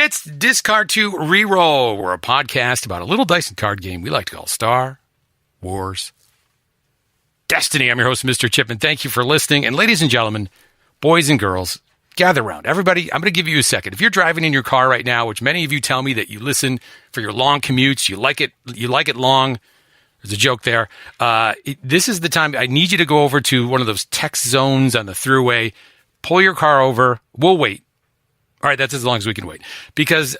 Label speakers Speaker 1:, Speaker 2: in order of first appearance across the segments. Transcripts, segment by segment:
Speaker 1: It's Discard to Reroll. We're a podcast about a little dice and card game we like to call Star Wars Destiny. I'm your host, Mr. Chip, and thank you for listening. And ladies and gentlemen, boys and girls, gather around. Everybody, I'm going to give you a second. If you're driving in your car right now, which many of you tell me that you listen for your long commutes, you like it long. There's a joke there. This is the time. I need you to go over to one of those text zones on the throughway. Pull your car over. We'll wait. All right, that's as long as we can wait. Because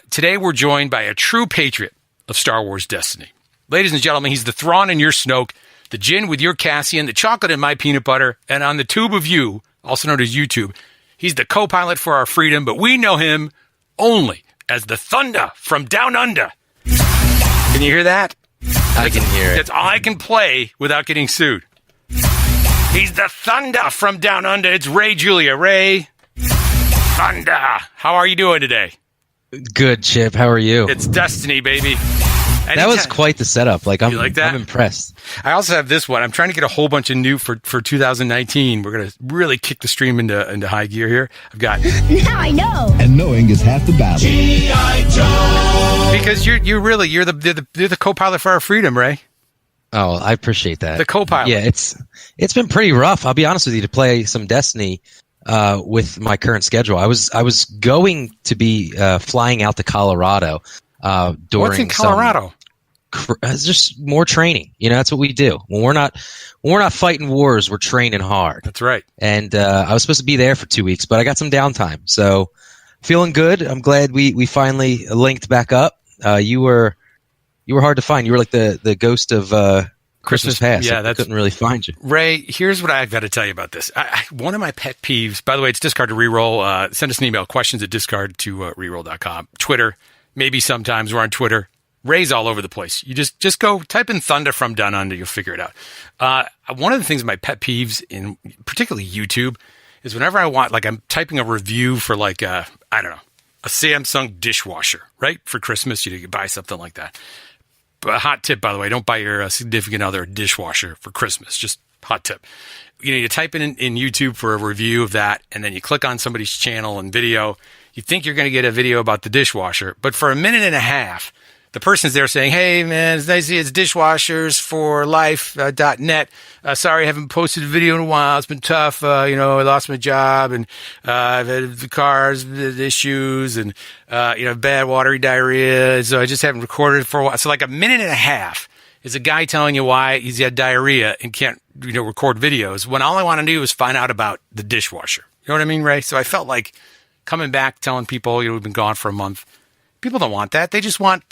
Speaker 1: today we're joined by a true patriot of Star Wars Destiny. Ladies and gentlemen, he's the Thrawn in your Snoke, the gin with your Cassian, the chocolate in my peanut butter, and on the tube of you, also known as YouTube, he's the co-pilot for our freedom, but we know him only as the Thunder from Down Under. Can you hear that?
Speaker 2: I can hear it.
Speaker 1: That's all I can play without getting sued. He's the Thunder from Down Under. It's Ray Julia. Ray, Thunder. How are you doing today?
Speaker 2: Good, Chip. How are you?
Speaker 1: It's Destiny, baby.
Speaker 2: That was quite the setup.
Speaker 1: You like that?
Speaker 2: I'm impressed.
Speaker 1: I also have this one. I'm trying to get a whole bunch of new for 2019. We're going to really kick the stream into high gear here. I've got...
Speaker 3: Now I know.
Speaker 4: And knowing is half the battle. G.I. Joe.
Speaker 1: Because you're the co-pilot for our freedom, Ray.
Speaker 2: Oh, I appreciate that.
Speaker 1: The co-pilot.
Speaker 2: Yeah, it's been pretty rough. I'll be honest with you, to play some Destiny with my current schedule. I was going to be flying out to Colorado during
Speaker 1: What's in Colorado?
Speaker 2: It's just more training. That's what we do. When we're not fighting wars, we're training hard.
Speaker 1: That's right.
Speaker 2: And I was supposed to be there for 2 weeks, but I got some downtime. So feeling good. I'm glad we finally linked back up. You were hard to find. You were like the ghost of Christmas past.
Speaker 1: Yeah,
Speaker 2: I couldn't really find you.
Speaker 1: Ray, here's what I've got to tell you about this. One of my pet peeves, by the way, it's Discard to Reroll. Send us an email, questions@discardtoreroll.com. Twitter, maybe sometimes we're on Twitter. Ray's all over the place. You just go type in Thunder from Down Under. You'll figure it out. One of the things, my pet peeves in particularly YouTube, is whenever I want, like I'm typing a review for like, I don't know, a Samsung dishwasher, right? For Christmas, you buy something like that. But a hot tip, by the way, don't buy your significant other a dishwasher for Christmas. Just hot tip. You type in YouTube for a review of that, and then you click on somebody's channel and video. You think you're going to get a video about the dishwasher, but for a minute and a half, the person's there saying, hey, man, it's nice to see it's dishwashersforlife.net. Sorry, I haven't posted a video in a while. It's been tough. I lost my job, and I've had the cars issues, and, bad watery diarrhea. So I just haven't recorded for a while. So like a minute and a half is a guy telling you why he's had diarrhea and can't, record videos, when all I want to do is find out about the dishwasher. You know what I mean, Ray? So I felt like coming back, telling people, we've been gone for a month. People don't want that. They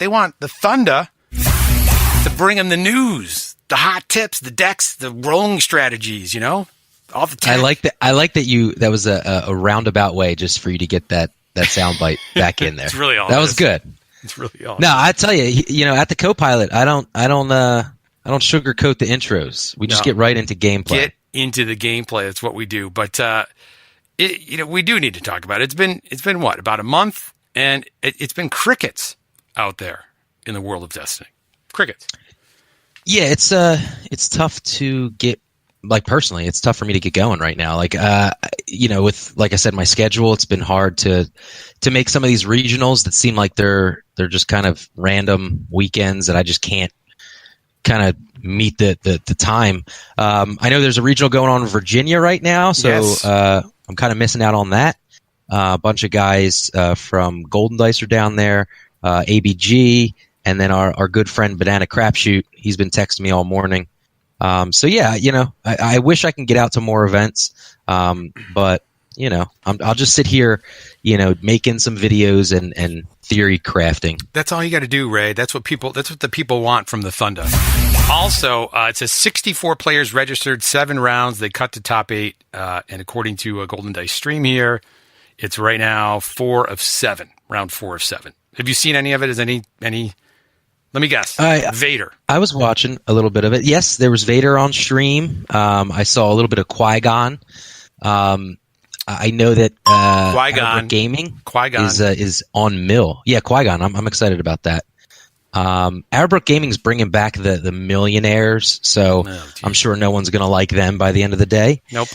Speaker 1: want the Thunder to bring them the news, the hot tips, the decks, the rolling strategies, all the time.
Speaker 2: I like that that was a roundabout way just for you to get that soundbite back in there.
Speaker 1: It's really all
Speaker 2: that was good.
Speaker 1: It's really all.
Speaker 2: No, I tell you, at the co-pilot, I don't sugarcoat the intros. We just get right into gameplay.
Speaker 1: Get into the gameplay. That's what we do. But we do need to talk about it. It's been what, about a month? And it's been crickets out there in the world of Destiny. Crickets.
Speaker 2: Yeah, it's tough to get, like, personally, it's tough for me to get going right now. Like, with, like I said, my schedule, it's been hard to make some of these regionals that seem like they're just kind of random weekends that I just can't kind of meet the time. I know there's a regional going on in Virginia right now, so yes. I'm kind of missing out on that. A bunch of guys from Golden Dice are down there, ABG, and then our good friend Banana Crapshoot. He's been texting me all morning. So yeah, I wish I can get out to more events, but I'll just sit here, making some videos and theory crafting.
Speaker 1: That's all you got to do, Ray. That's what the people want from the Thunder. Also, it says 64 players registered, 7 rounds. They cut to top 8, and according to a Golden Dice stream here, it's right now 4 of 7, round 4 of 7. Have you seen any of it? Is any? Let me guess. Vader.
Speaker 2: I was watching a little bit of it. Yes, there was Vader on stream. I saw a little bit of Qui-Gon. I know that
Speaker 1: Qui-Gon
Speaker 2: Gaming is on Mill. Yeah, Qui-Gon. I'm excited about that. Arrowbrook Gaming's bringing back the millionaires, so I'm sure no one's going to like them by the end of the day.
Speaker 1: Nope.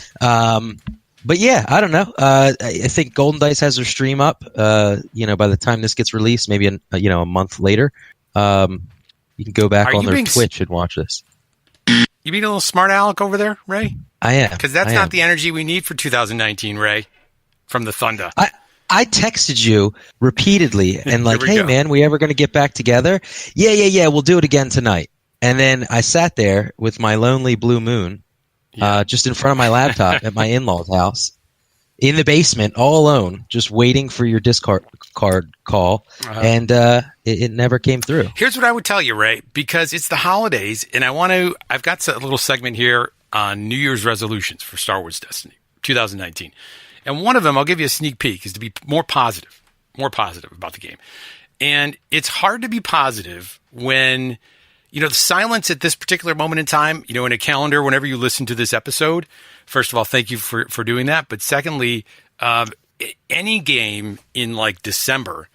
Speaker 2: But yeah, I don't know. I think Golden Dice has their stream up. By the time this gets released, maybe a month later, you can go back
Speaker 1: Are
Speaker 2: on
Speaker 1: you
Speaker 2: their
Speaker 1: being
Speaker 2: Twitch and watch this.
Speaker 1: You being a little smart aleck over there, Ray?
Speaker 2: I am.
Speaker 1: Because that's not the energy we need for 2019, Ray, from the Thunder.
Speaker 2: I texted you repeatedly and like, hey,
Speaker 1: go.
Speaker 2: man, we ever going to get back together? Yeah. We'll do it again tonight. And then I sat there with my lonely blue moon, just in front of my laptop at my in-laws' house in the basement, all alone, just waiting for your Discord call. And it never came through.
Speaker 1: Here's what I would tell you, Ray, because it's the holidays, and I've got a little segment here on New Year's resolutions for Star Wars Destiny 2019. And one of them, I'll give you a sneak peek, is to be more positive about the game. And it's hard to be positive when, the silence at this particular moment in time, in a calendar, whenever you listen to this episode. First of all, thank you for doing that. But secondly, any game in like December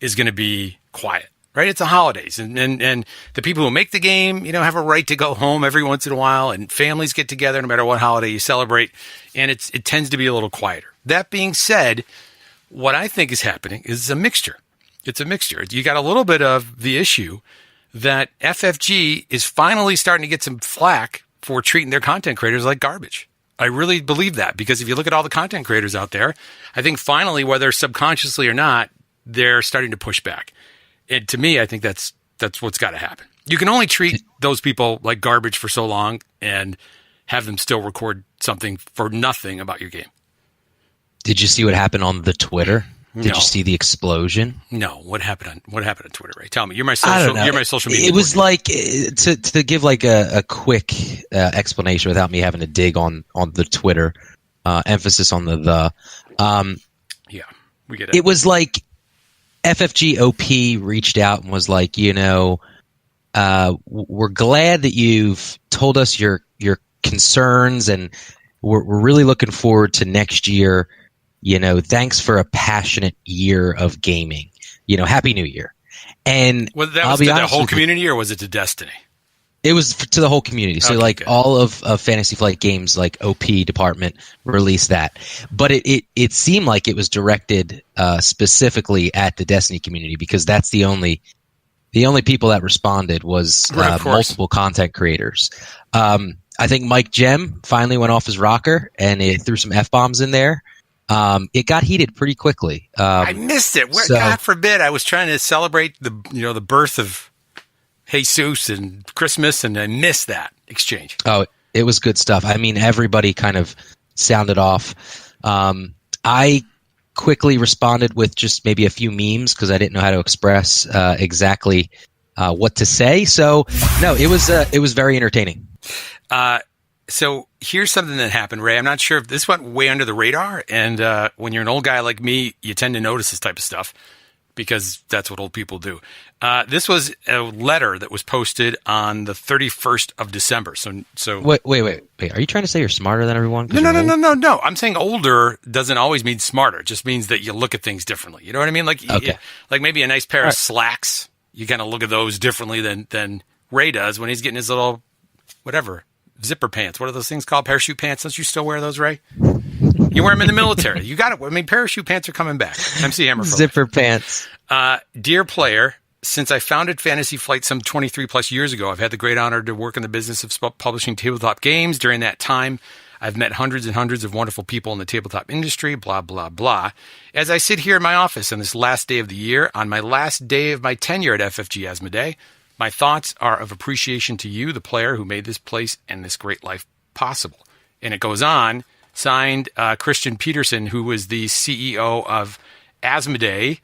Speaker 1: is going to be quiet, right? It's the holidays. And the people who make the game, have a right to go home every once in a while, and families get together no matter what holiday you celebrate. And it tends to be a little quieter. That being said, what I think is happening is a mixture. It's a mixture. You got a little bit of the issue that FFG is finally starting to get some flack for treating their content creators like garbage. I really believe that, because if you look at all the content creators out there, I think finally, whether subconsciously or not, they're starting to push back. And to me, I think that's what's got to happen. You can only treat those people like garbage for so long and have them still record something for nothing about your game.
Speaker 2: Did you see what happened on the Twitter? Did you see the explosion?
Speaker 1: No. What happened on Twitter, Ray? Tell me. You're my social media.
Speaker 2: It was like to give like a quick explanation without me having to dig on the Twitter. Emphasis on the.
Speaker 1: Yeah, we get it.
Speaker 2: It was like FFG OP reached out and was like, we're glad that you've told us your concerns, and we're really looking forward to next year. Thanks for a passionate year of gaming. Happy New Year. And
Speaker 1: was that to the whole community, or was it to Destiny?
Speaker 2: It was to the whole community. So good. All of Fantasy Flight Games, like OP department, released that. But it seemed like it was directed specifically at the Destiny community, because that's the only people that responded was multiple content creators. I think Mike Gem finally went off his rocker and it threw some F-bombs in there. It got heated pretty quickly.
Speaker 1: I missed it. God forbid. I was trying to celebrate the birth of Jesus and Christmas, and I missed that exchange.
Speaker 2: Oh, it was good stuff. I mean, everybody kind of sounded off. I quickly responded with just maybe a few memes because I didn't know how to express exactly what to say. So no, it was very entertaining.
Speaker 1: So here's something that happened, Ray. I'm not sure if this went way under the radar. And when you're an old guy like me, you tend to notice this type of stuff because that's what old people do. This was a letter that was posted on the 31st of December. So
Speaker 2: wait. Are you trying to say you're smarter than everyone?
Speaker 1: No. I'm saying older doesn't always mean smarter. It just means that you look at things differently. You know what I mean? Like maybe a nice pair of slacks. You kind of look at those differently than Ray does when he's getting his little whatever. Zipper pants. What are those things called? Parachute pants. Don't you still wear those, Ray? You wear them in the military. You got it. I mean, parachute pants are coming back. MC Hammer.
Speaker 2: Zipper pants.
Speaker 1: Dear player, since I founded Fantasy Flight some 23 plus years ago, I've had the great honor to work in the business of publishing tabletop games. During that time, I've met hundreds and hundreds of wonderful people in the tabletop industry, blah, blah, blah. As I sit here in my office on this last day of the year, on my last day of my tenure at FFG Asmodee, my thoughts are of appreciation to you, the player who made this place and this great life possible. And it goes on, signed Christian Peterson, who was the CEO of Asmodee.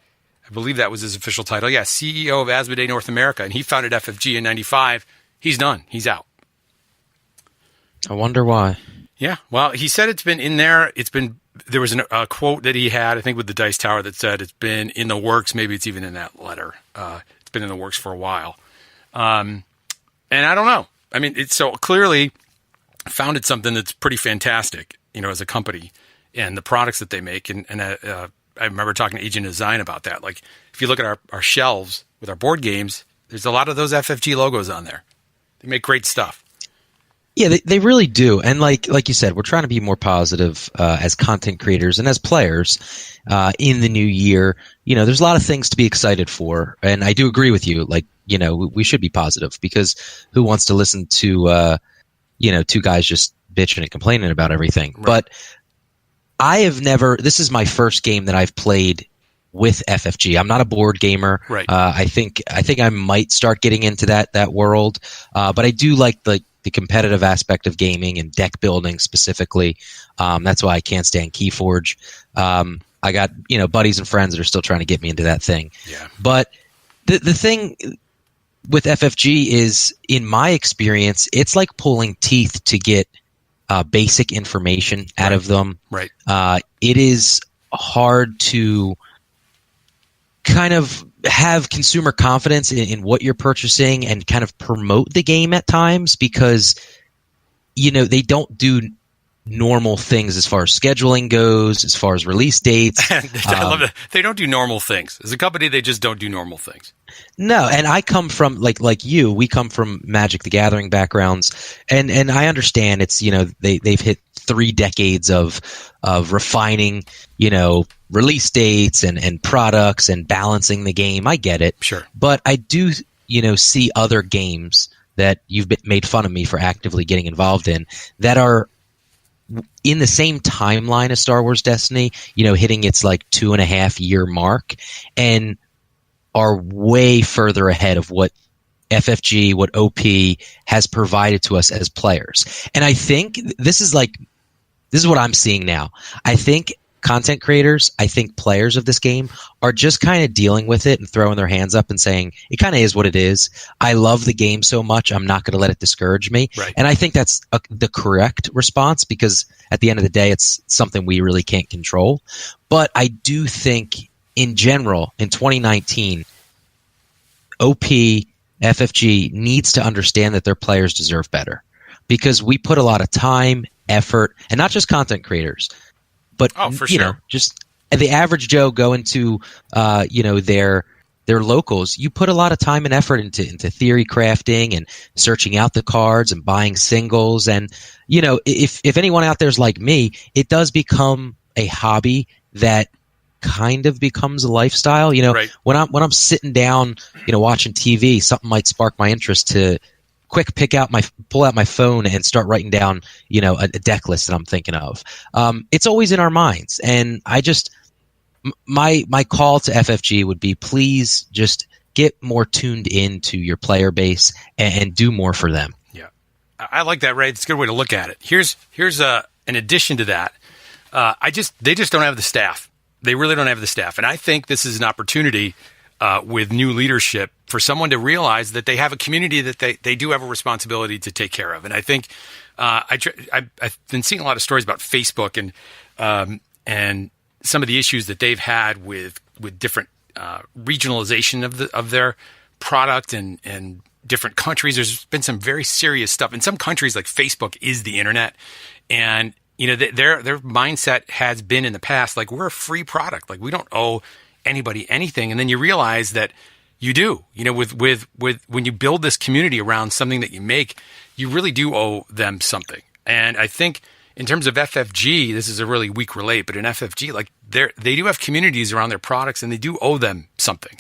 Speaker 1: I believe that was his official title. Yeah, CEO of Asmodee North America. And he founded FFG in 95. He's done. He's out.
Speaker 2: I wonder why.
Speaker 1: Yeah, well, he said it's been in there. There was a quote that he had, I think, with the Dice Tower that said it's been in the works. Maybe it's even in that letter. It's been in the works for a while. And I don't know. I mean, it's so clearly founded something that's pretty fantastic, as a company and the products that they make. And I remember talking to Agent Design about that. Like, if you look at our shelves with our board games, there's a lot of those FFG logos on there. They make great stuff.
Speaker 2: Yeah, they really do. And like you said, we're trying to be more positive as content creators and as players in the new year. There's a lot of things to be excited for. And I do agree with you. We should be positive, because who wants to listen to, two guys just bitching and complaining about everything? Right. But this is my first game that I've played with FFG. I'm not a board gamer.
Speaker 1: Right.
Speaker 2: I think I might start getting into that world. But I do like the competitive aspect of gaming and deck building specifically. That's why I can't stand Keyforge. I got buddies and friends that are still trying to get me into that thing.
Speaker 1: Yeah.
Speaker 2: But the thing with FFG is, in my experience, it's like pulling teeth to get basic information out of them.
Speaker 1: Right.
Speaker 2: It is hard to kind of have consumer confidence in what you're purchasing and kind of promote the game at times, because they don't do normal things as far as scheduling goes, as far as release dates.
Speaker 1: I love that. They don't do normal things. As a company, they just don't do normal things.
Speaker 2: No, and I come from like you. We come from Magic the Gathering backgrounds, and I understand it's they've hit 3 decades of refining release dates and products and balancing the game. I get it.
Speaker 1: Sure.
Speaker 2: But I do see other games that you've made fun of me for actively getting involved in that are in the same timeline as Star Wars Destiny, hitting its 2.5 year mark, and are way further ahead of what FFG, what OP has provided to us as players. And I think this is what I'm seeing now. I think content creators, I think players of this game are just kind of dealing with it and throwing their hands up and saying, it kind of is what it is. I love the game so much, I'm not going to let it discourage me.
Speaker 1: Right.
Speaker 2: And I think that's the correct response, because at the end of the day, it's something we really can't control. But I do think, in general, in 2019, OP, FFG needs to understand that their players deserve better, because we put a lot of time, effort, and not just content creators, but just the average Joe going to their locals. You put a lot of time and effort into theory crafting and searching out the cards and buying singles. And if anyone out there is like me, it does become a hobby that kind of becomes a lifestyle.
Speaker 1: Right.
Speaker 2: When I'm sitting down, watching TV, something might spark my interest to pull out my phone and start writing down, a deck list that I'm thinking of. It's always in our minds. And my call to FFG would be, please just get more tuned into your player base and do more for them.
Speaker 1: Yeah. I like that, Ray. It's a good way to look at it. Here's an addition to that. They just don't have the staff. They really don't have the staff. And I think this is an opportunity with new leadership for someone to realize that they have a community that they do have a responsibility to take care of. And I think I've been seeing a lot of stories about Facebook and some of the issues that they've had with different regionalization of their product and different countries. There's been some very serious stuff. In some countries, like Facebook is the internet, and their mindset has been in the past, like, we're a free product, like we don't owe anybody anything. And then you realize that you do, with when you build this community around something that you make, you really do owe them something. And I think in terms of FFG, this is a really weak relate, but in FFG, like they do have communities around their products, and they do owe them something.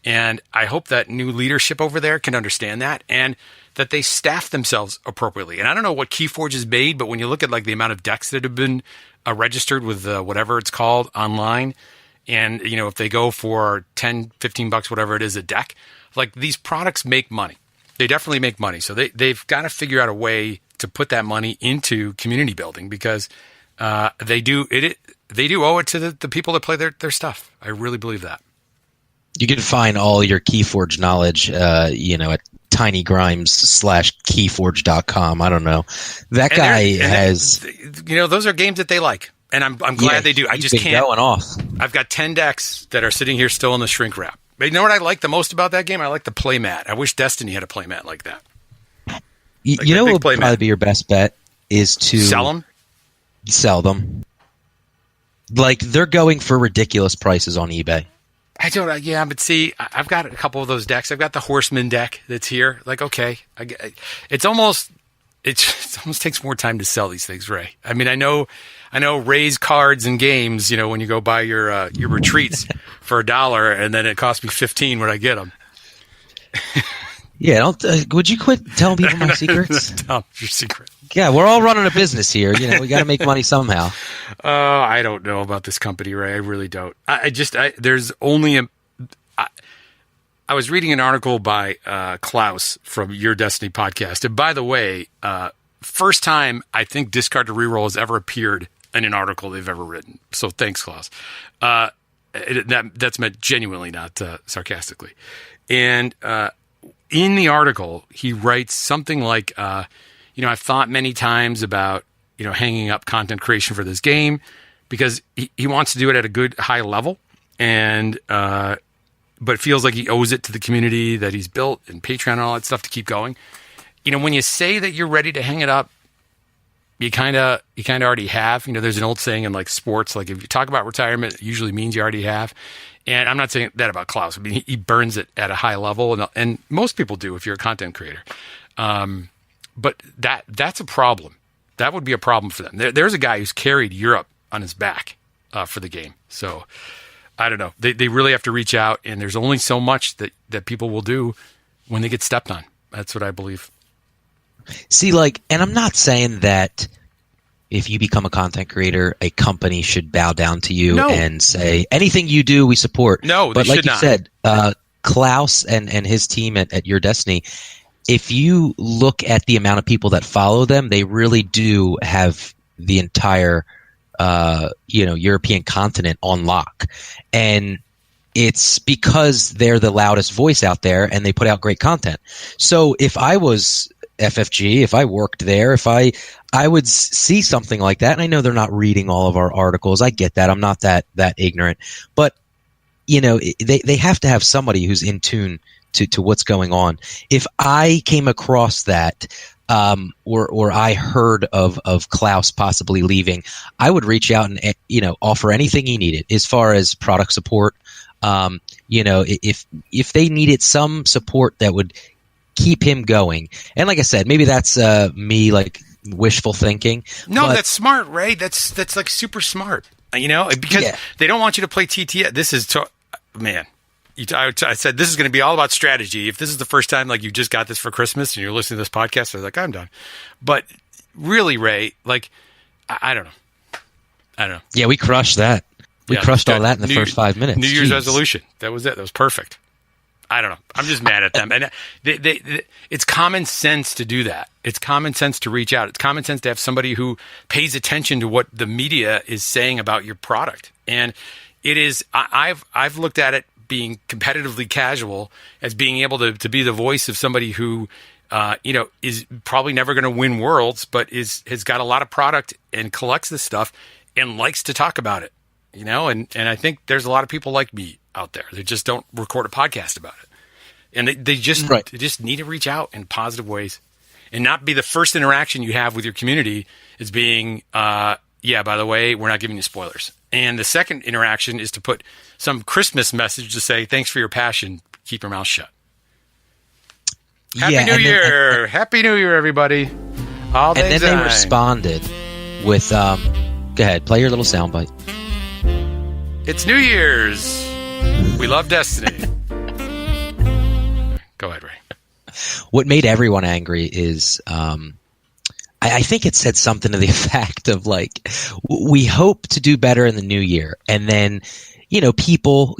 Speaker 1: And I hope that new leadership over there can understand that, and that they staff themselves appropriately. And I don't know what Keyforge has made, but when you look at the amount of decks that have been registered with whatever it's called online, and if they go for $10, $15, whatever it is a deck, these products make money. They definitely make money. So they've got to figure out a way to put that money into community building, because they do owe it to the people that play their stuff. I really believe that.
Speaker 2: You can find all your Keyforge knowledge, at tinygrimes.keyforge.com. I don't know. That guy has...
Speaker 1: those are games that they like. And I'm glad they do. I just can't.
Speaker 2: Going off.
Speaker 1: I've got 10 decks that are sitting here still in the shrink wrap. But you know what I like the most about that game? I like the playmat. I wish Destiny had a playmat like that.
Speaker 2: What would probably be your best bet is to... Sell them. They're going for ridiculous prices on eBay.
Speaker 1: I don't. Yeah, but see, I've got a couple of those decks. I've got the Horseman deck that's here. Okay, it's almost it almost takes more time to sell these things, Ray. I mean, I know Ray's cards and games. You know, when you go buy your retreats for $1, and then it costs me $15 when I get them.
Speaker 2: Yeah, don't. Would you quit telling people my secrets?
Speaker 1: Tell your secret.
Speaker 2: Yeah, we're all running a business here. You know, we got to make money somehow.
Speaker 1: I don't know about this company, Ray. I really don't. There's only I was reading an article by Klaus from Your Destiny podcast. And by the way, first time I think Discard to Reroll has ever appeared in an article they've ever written. So thanks, Klaus. That's meant genuinely, not sarcastically. And in the article, he writes something like, I've thought many times about, hanging up content creation for this game because he wants to do it at a good high level. And, but it feels like he owes it to the community that he's built and Patreon and all that stuff to keep going. When you say that you're ready to hang it up, you kind of already have. There's an old saying in like sports, like if you talk about retirement, it usually means you already have. And I'm not saying that about Klaus. I mean, he burns it at a high level, and most people do if you're a content creator. But that's a problem. That would be a problem for them. There's a guy who's carried Europe on his back for the game. So I don't know. They really have to reach out, and there's only so much that people will do when they get stepped on. That's what I believe.
Speaker 2: See, and I'm not saying that if you become a content creator, a company should bow down to you and say, anything you do, we support.
Speaker 1: No,
Speaker 2: but
Speaker 1: they
Speaker 2: like
Speaker 1: should
Speaker 2: you said, Klaus and his team at Your Destiny, if you look at the amount of people that follow them, they really do have the entire European continent on lock. And it's because they're the loudest voice out there and they put out great content. So if I was FFG, if I worked there, if I would see something like that, and I know they're not reading all of our articles. I get that. I'm not that ignorant. But, they have to have somebody who's in tune to what's going on. If I came across that, or I heard of Klaus possibly leaving, I would reach out and, offer anything he needed as far as product support. If they needed some support that would keep him going. And like I said, maybe that's me wishful thinking.
Speaker 1: No, that's smart, Ray. That's like super smart. Because they don't want you to play TTS. This is man. I said this is going to be all about strategy. If this is the first time you just got this for Christmas and you're listening to this podcast, I was like, I'm done. But really, Ray, I don't know. Yeah,
Speaker 2: we crushed that. We crushed all that in the first 5 minutes.
Speaker 1: New Year's resolution. That was it. That was perfect. I don't know. I'm just mad at them. And it's common sense to do that. It's common sense to reach out. It's common sense to have somebody who pays attention to what the media is saying about your product. And it is, I've looked at it being competitively casual as being able to be the voice of somebody who, is probably never going to win worlds, but has got a lot of product and collects this stuff and likes to talk about it, and I think there's a lot of people like me out there. They just don't record a podcast about it. And they just need to reach out in positive ways and not be the first interaction you have with your community is being, by the way, we're not giving you spoilers. And the second interaction is to put some Christmas message to say, thanks for your passion. Keep your mouth shut. Happy New Year. Happy New Year, everybody. All
Speaker 2: and then they responded with, go ahead, play your little soundbite.
Speaker 1: It's New Year's. We love Destiny. Go ahead, Ray.
Speaker 2: What made everyone angry is I think it said something to the effect of we hope to do better in the new year. And then, people,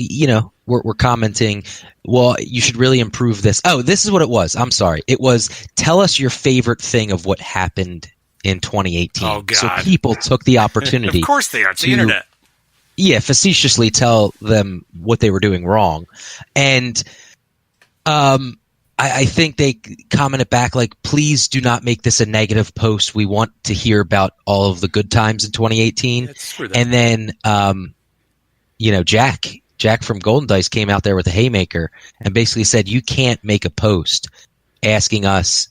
Speaker 2: were commenting, well, you should really improve this. Oh, this is what it was. I'm sorry. It was tell us your favorite thing of what happened in 2018.
Speaker 1: Oh, God.
Speaker 2: So people took the opportunity.
Speaker 1: Of course they are. It's the internet.
Speaker 2: Yeah, facetiously tell them what they were doing wrong. And I think they commented back please do not make this a negative post. We want to hear about all of the good times in 2018. And then, Jack from Golden Dice came out there with a haymaker and basically said, you can't make a post asking us,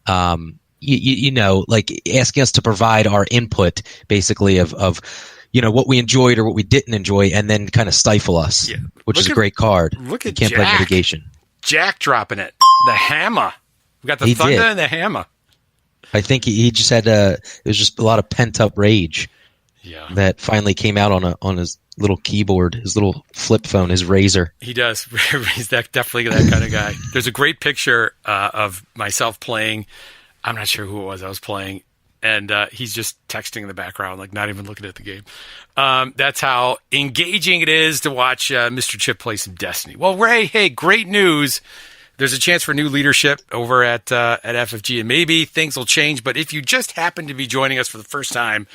Speaker 2: asking us to provide our input basically of what we enjoyed or what we didn't enjoy, and then kind of stifle us, which is a great card.
Speaker 1: Look at
Speaker 2: Can't
Speaker 1: Jack.
Speaker 2: play mitigation.
Speaker 1: Jack dropping it. The hammer. We got the thunder and the hammer.
Speaker 2: I think he just had it was just a lot of pent up rage that finally came out on his little keyboard, his little flip phone, his Razor.
Speaker 1: He does. He's definitely that kind of guy. There's a great picture of myself playing. I'm not sure who it was I was playing, and he's just texting in the background, like not even looking at the game. That's how engaging it is to watch Mr. Chip play some Destiny. Well, Ray, hey, great news. There's a chance for new leadership over at FFG, and maybe things will change. But if you just happen to be joining us for the first time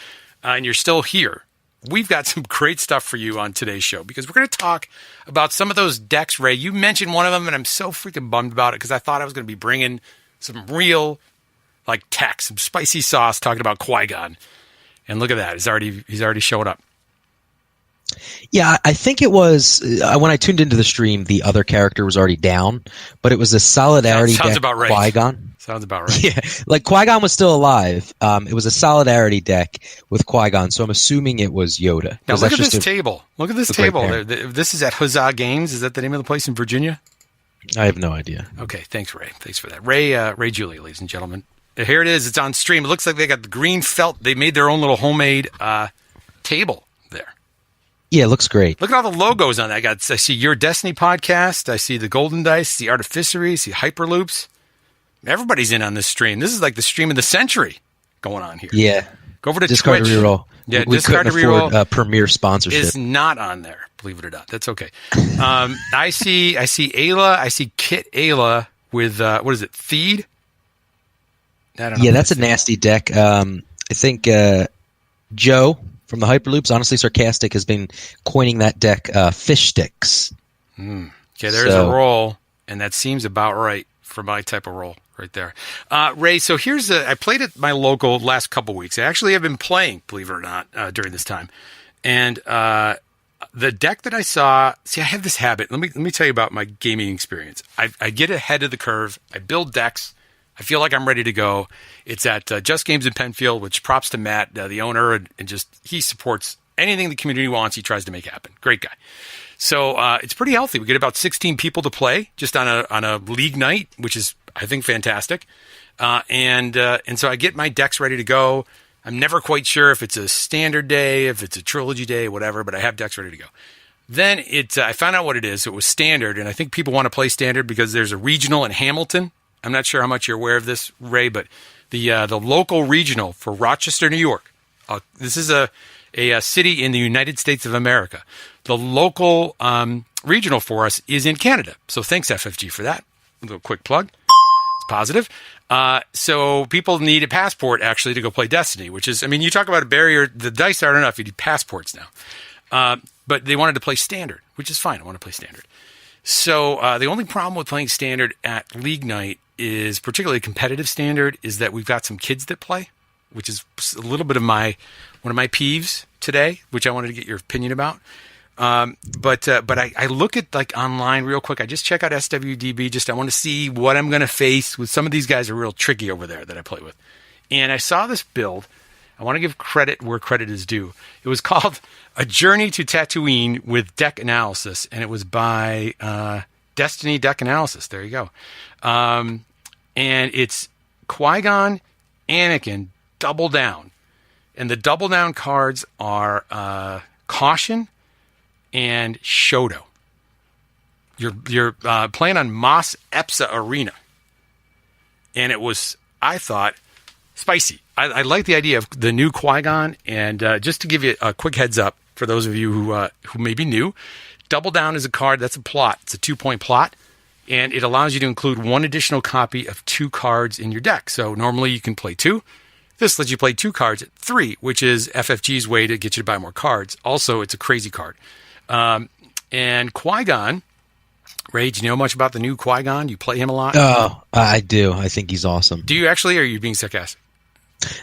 Speaker 1: and you're still here, we've got some great stuff for you on today's show because we're going to talk about some of those decks, Ray. You mentioned one of them, and I'm so freaking bummed about it because I thought I was going to be bringing some real, like, tech, some spicy sauce talking about Qui-Gon. And look at that. He's already showed up.
Speaker 2: Yeah, I think it was when I tuned into the stream, the other character was already down, but it was a solidarity
Speaker 1: sounds
Speaker 2: deck.
Speaker 1: about right.
Speaker 2: Qui-Gon.
Speaker 1: Sounds about right.
Speaker 2: Yeah, like Qui-Gon was still alive. It was a solidarity deck with Qui-Gon, so I'm assuming it was Yoda.
Speaker 1: Now look at this table. Look at this table. This is at Huzzah Games. Is that the name of the place in Virginia?
Speaker 2: I have no idea.
Speaker 1: Okay, thanks, Ray. Thanks for that. Ray Julia, ladies and gentlemen. Here it is. It's on stream. It looks like they got the green felt. They made their own little homemade table there.
Speaker 2: Yeah, it looks great.
Speaker 1: Look at all the logos on that. I see Your Destiny podcast. I see the Golden Dice, the Artificery, I see Hyperloops. Everybody's in on this stream. This is like the stream of the century going on here.
Speaker 2: Yeah.
Speaker 1: Go over to
Speaker 2: Discard
Speaker 1: Twitch.
Speaker 2: To Reroll.
Speaker 1: Yeah,
Speaker 2: we
Speaker 1: Discard to
Speaker 2: couldn't afford
Speaker 1: Reroll
Speaker 2: premier sponsorship.
Speaker 1: is not on there, believe it or not. That's okay. I see Ayla. I see Kit Ayla with, what is it, Theed? I don't know.
Speaker 2: Yeah, that's a nasty deck. I think Joe from the Hyperloops, Honestly Sarcastic, has been coining that deck Fish Sticks.
Speaker 1: Okay, there's a roll, and that seems about right for my type of roll right there. Ray, so I played at my local last couple weeks. I actually have been playing, believe it or not, during this time. And the deck that I saw, I have this habit. Let me tell you about my gaming experience. I get ahead of the curve. I build decks. I feel like I'm ready to go. It's at Just Games in Penfield, which props to Matt, the owner, and just he supports anything the community wants. He tries to make happen. Great guy. So it's pretty healthy. We get about 16 people to play just on a league night, which is, I think, fantastic. And so I get my decks ready to go. I'm never quite sure if it's a standard day, if it's a trilogy day, whatever, but I have decks ready to go. Then I found out what it is. It was standard, and I think people want to play standard because there's a regional in Hamilton. I'm not sure how much you're aware of this, Ray, but the local regional for Rochester, New York. This is a city in the United States of America. The local regional for us is in Canada. So thanks, FFG, for that. A little quick plug. It's positive. So people need a passport, actually, to go play Destiny, which is, you talk about a barrier. The dice aren't enough. You need passports now. But they wanted to play standard, which is fine. I want to play standard. So the only problem with playing standard at League Night is, particularly competitive standard, is that we've got some kids that play, which is a little bit of one of my peeves today, which I wanted to get your opinion about. But I look at like online real quick. I just check out SWDB. I want to see what I'm going to face with some of these guys are real tricky over there that I play with. And I saw this build. I want to give credit where credit is due. It was called A Journey to Tatooine with Deck Analysis, and it was by Destiny Deck Analysis. There you go. And it's Qui-Gon, Anakin, Double Down. And the Double Down cards are Caution and Shoto. You're playing on Mos Epsa Arena. And it was, I thought, spicy. I like the idea of the new Qui-Gon, and just to give you a quick heads up for those of you who may be new, Double Down is a card that's a plot. It's a 2-point plot, and it allows you to include one additional copy of 2 cards in your deck. So normally you can play 2. This lets you play 2 cards at 3, which is FFG's way to get you to buy more cards. Also, it's a crazy card. And Qui-Gon, Ray, do you know much about the new Qui-Gon? You play him a lot?
Speaker 2: Oh, I do. I think he's awesome.
Speaker 1: Do you actually, or are you being sarcastic?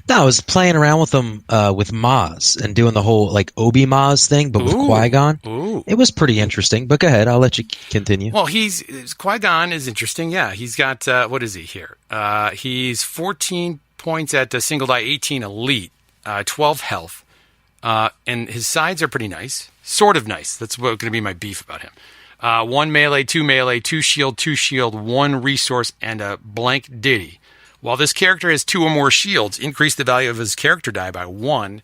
Speaker 2: No, I was playing around with him with Maz and doing the whole like Obi Maz thing, but with Qui-Gon.
Speaker 1: Ooh.
Speaker 2: It was pretty interesting. But go ahead, I'll let you continue.
Speaker 1: Well, Qui-Gon is interesting. Yeah, he's got what is he here? He's 14 points at the single die, 18 elite, 12 health, and his sides are pretty nice, sort of nice. That's what going to be my beef about him. 1 melee, 2 shield, 1 resource, and a blank ditty. While this character has 2 or more shields, increase the value of his character die by 1.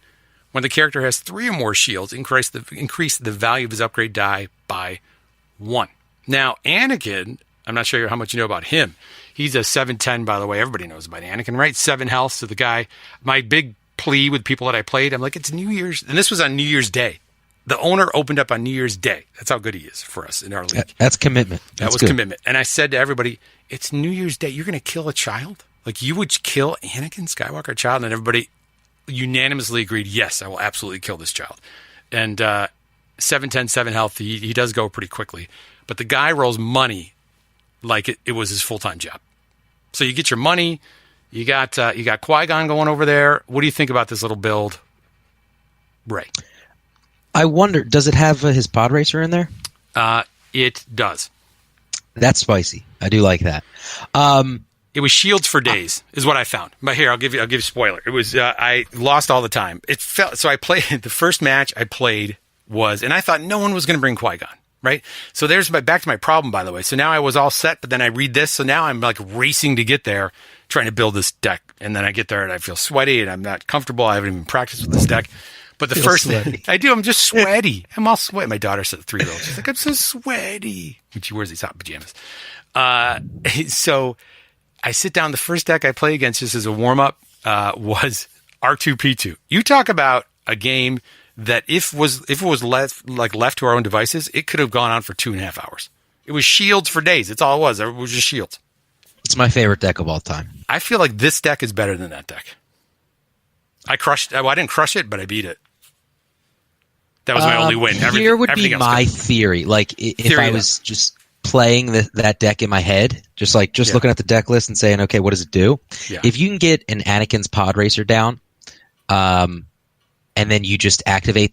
Speaker 1: When the character has 3 or more shields, increase the value of his upgrade die by 1. Now, Anakin, I'm not sure how much you know about him. He's a 710, by the way. Everybody knows about Anakin, right? 7 health. So the guy, my big plea with people that I played, I'm like, it's New Year's. And this was on New Year's Day. The owner opened up on New Year's Day. That's how good he is for us in our league.
Speaker 2: That's commitment.
Speaker 1: That was commitment. And I said to everybody, it's New Year's Day. You're going to kill a child? Like, you would kill Anakin Skywalker, a child? And everybody unanimously agreed, yes, I will absolutely kill this child. And 710, 7 health, he does go pretty quickly. But the guy rolls money like it was his full-time job. So you get your money. You got Qui-Gon going over there. What do you think about this little build, Ray?
Speaker 2: I wonder, does it have his pod racer in there?
Speaker 1: It does.
Speaker 2: That's spicy. I do like that.
Speaker 1: It was shields for days, is what I found. But here, I'll give you a spoiler. It was I lost all the time. It felt so. I played the first match I played was, and I thought no one was going to bring Qui-Gon, right? So there's back to my problem, by the way. So now I was all set, but then I read this, so now I'm like racing to get there, trying to build this deck, and then I get there and I feel sweaty and I'm not comfortable. I haven't even practiced with this deck. But the first thing I do, I'm just sweaty. I'm all sweaty. My daughter said, 3-year-old, she's like, I'm so sweaty. And she wears these hot pajamas. So I sit down. The first deck I play against just as a warm-up was R2-P2. You talk about a game that if it was left to our own devices, it could have gone on for 2.5 hours. It was shields for days. That's all it was. It was just shields.
Speaker 2: It's my favorite deck of all time.
Speaker 1: I feel like this deck is better than that deck. I didn't crush it, but I beat it. That was my only win.
Speaker 2: Here would be my theory. Like, if I was just playing that deck in my head, just looking at the deck list and saying, okay, what does it do? Yeah. If you can get an Anakin's pod racer down, and then you just activate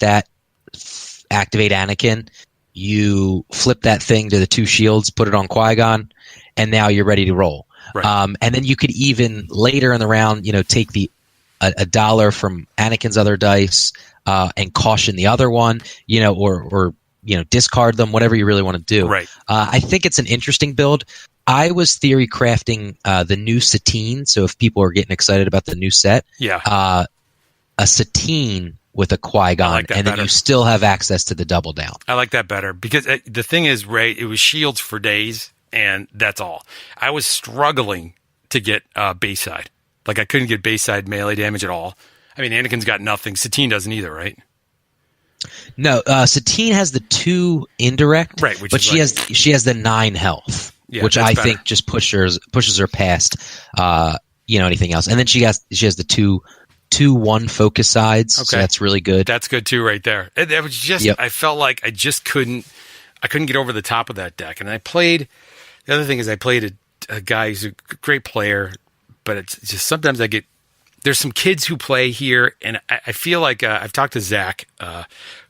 Speaker 2: Anakin, you flip that thing to the 2 shields, put it on Qui-Gon, and now you're ready to roll. Right. And then you could even later in the round, take a dollar from Anakin's other dice, and caution the other one, or discard them, whatever you really want to do.
Speaker 1: Right.
Speaker 2: I think it's an interesting build. I was theory crafting the new Satine, so if people are getting excited about the new set, a Satine with a Qui-Gon,
Speaker 1: like
Speaker 2: and then you still have access to the double down.
Speaker 1: I like that better because the thing is, Ray, it was shields for days, and that's all. I was struggling to get base side. Like, I couldn't get base side melee damage at all. I mean, Anakin's got nothing. Satine doesn't either, right?
Speaker 2: No, Satine has the 2 indirect,
Speaker 1: right?
Speaker 2: But she has the 9 health, which I think just pushes her past anything else. And then she has the 2-1 focus sides, so that's really good.
Speaker 1: That's good too, right there. It was just I felt like I just couldn't get over the top of that deck. And I played. The other thing is I played a guy who's a great player, but it's just sometimes I get. There's some kids who play here, and I feel like I've talked to Zach,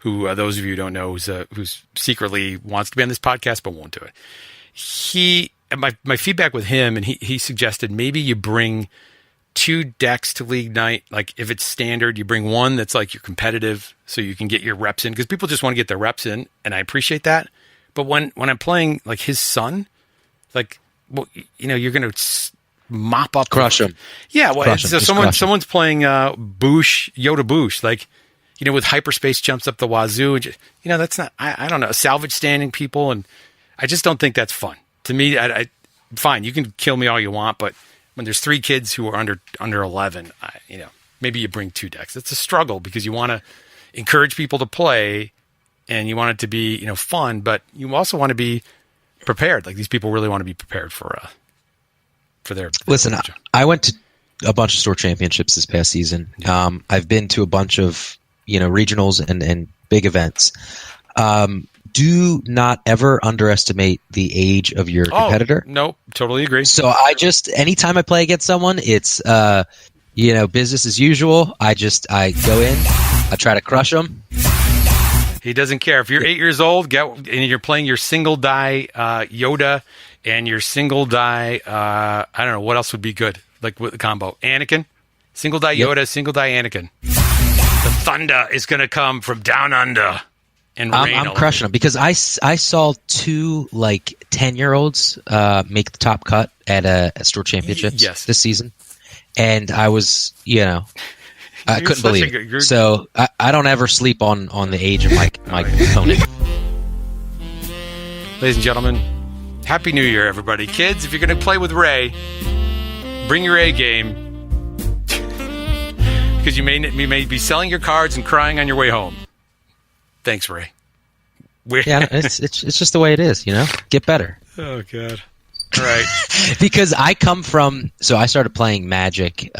Speaker 1: who those of you who don't know, who's secretly wants to be on this podcast but won't do it. My feedback with him, and he suggested maybe you bring 2 decks to League Night. Like, if it's standard, you bring one that's like you're competitive, so you can get your reps in, because people just want to get their reps in, and I appreciate that. But when I'm playing like his son, like, well, you're going to mop up,
Speaker 2: crush him.
Speaker 1: Yeah, well, so someone's playing Yoda Boosh, like, with hyperspace jumps up the wazoo, and that's not. I don't know, salvage standing people, and I just don't think that's fun. To me, fine, you can kill me all you want, but when there's 3 kids who are under 11, maybe you bring 2 decks. It's a struggle because you want to encourage people to play, and you want it to be fun, but you also want to be prepared. Like, these people really want to be prepared for their
Speaker 2: Listen, I went to a bunch of store championships this past season. Yeah. I've been to a bunch of regionals and big events. Do not ever underestimate the age of your competitor.
Speaker 1: Nope, totally agree.
Speaker 2: So anytime I play against someone, it's business as usual. I go in, I try to crush them.
Speaker 1: He doesn't care if you're 8 years old. And you're playing your single die Yoda and your single die. I don't know what else would be good. Like with the combo, Anakin, single die Yoda, single die Anakin. The thunder is going to come from down under. and rain.
Speaker 2: I'm crushing them because I saw two like 10-year-olds make the top cut at a store championships this season, and I was I couldn't believe it. So I don't ever sleep on the age of my opponent.
Speaker 1: Ladies and gentlemen, Happy New Year, everybody. Kids, if you're going to play with Ray, bring your A game. Because you may be selling your cards and crying on your way home. Thanks, Ray.
Speaker 2: Yeah, it's just the way it is, Get better.
Speaker 1: Oh, God. All right.
Speaker 2: Because I come from... So I started playing Magic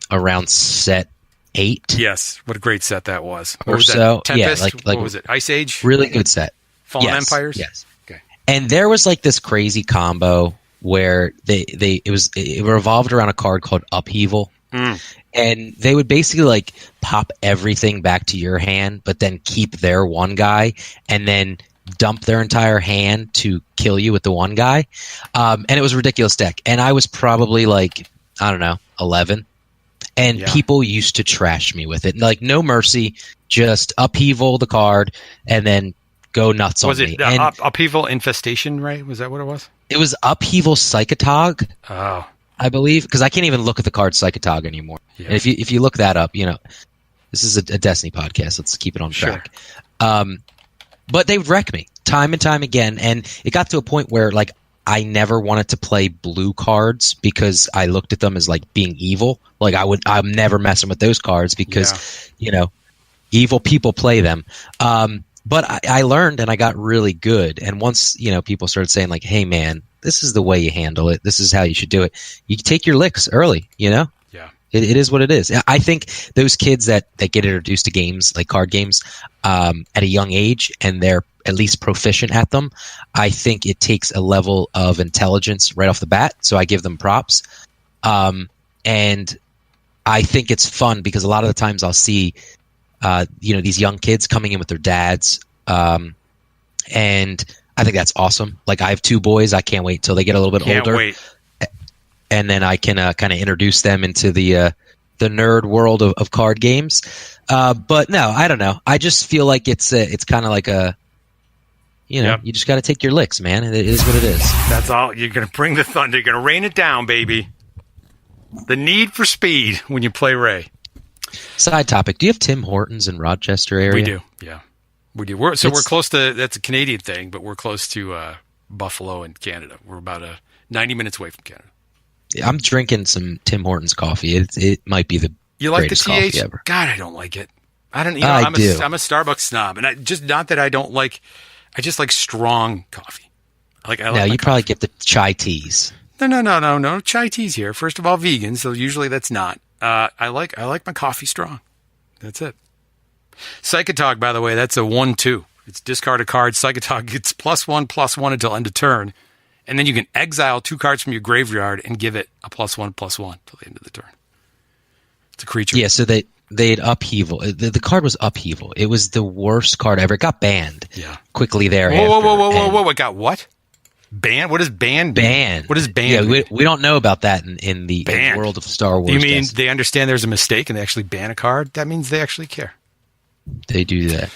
Speaker 2: around set 8.
Speaker 1: Yes. What a great set that was.
Speaker 2: What was that?
Speaker 1: Tempest?
Speaker 2: Yeah, like
Speaker 1: what was it? Ice Age?
Speaker 2: Really good set.
Speaker 1: Fallen Empires?
Speaker 2: Yes.
Speaker 1: Okay.
Speaker 2: And there was like this crazy combo where it revolved around a card called Upheaval. And they would basically like pop everything back to your hand, but then keep their one guy and then dump their entire hand to kill you with the one guy. And it was a ridiculous deck. And I was probably like, I don't know, 11. And people used to trash me with it. Like, no mercy, just Upheaval the card and then go nuts on me.
Speaker 1: Was it Upheaval Infestation, right? Was that what it was?
Speaker 2: It was Upheaval Psychotog.
Speaker 1: Oh.
Speaker 2: I believe, because I can't even look at the card Psychotog anymore. Yeah. And if you look that up, this is a Destiny podcast. Let's keep it on track. Sure. But they would wreck me time and time again, and it got to a point where like I never wanted to play blue cards because I looked at them as like being evil. Like I'm never messing with those cards because evil people play them. But I learned and I got really good. And once people started saying like, "Hey, man, this is the way you handle it. This is how you should do it." You take your licks early, Yeah. It is what it is. I think those kids that get introduced to games, like card games, at a young age and they're at least proficient at them, I think it takes a level of intelligence right off the bat. So I give them props. And I think it's fun because a lot of the times I'll see, these young kids coming in with their dads. And I think that's awesome. Like I have 2 boys. I can't wait till they get a little bit older.
Speaker 1: Wait.
Speaker 2: And then I can kind of introduce them into the nerd world of card games. But no, I don't know. I just feel like it's kind of like you just got to take your licks, man. It is what it is.
Speaker 1: That's all. You're going to bring the thunder. You're going to rain it down, baby. The need for speed when you play Ray.
Speaker 2: Side topic. Do you have Tim Hortons in Rochester area?
Speaker 1: We do. Yeah, we do. We're close to, that's a Canadian thing, but we're close to Buffalo in Canada. We're about 90 minutes away from Canada.
Speaker 2: I'm drinking some Tim Hortons coffee. It might be the greatest coffee ever.
Speaker 1: God, I don't like it. I don't. I'm a Starbucks snob, and I just not that I don't like. I just like strong coffee.
Speaker 2: You probably get the chai teas.
Speaker 1: No chai teas here. First of all, vegan, so usually that's not. I like my coffee strong. That's it. Psychotog, by the way, that's a 1/2. It's discard a card. Psychotog gets +1/+1 until end of turn. And then you can exile 2 cards from your graveyard and give it a +1/+1 till the end of the turn. It's a creature.
Speaker 2: Yeah, so they'd Upheaval. The card was Upheaval. It was the worst card ever. It got banned quickly thereafter.
Speaker 1: Whoa. It got what? Banned? What is banned?
Speaker 2: Banned.
Speaker 1: What is banned?
Speaker 2: Yeah, we don't know about that in the world of Star Wars.
Speaker 1: You mean they understand there's a mistake and they actually ban a card? That means they actually care.
Speaker 2: They do that.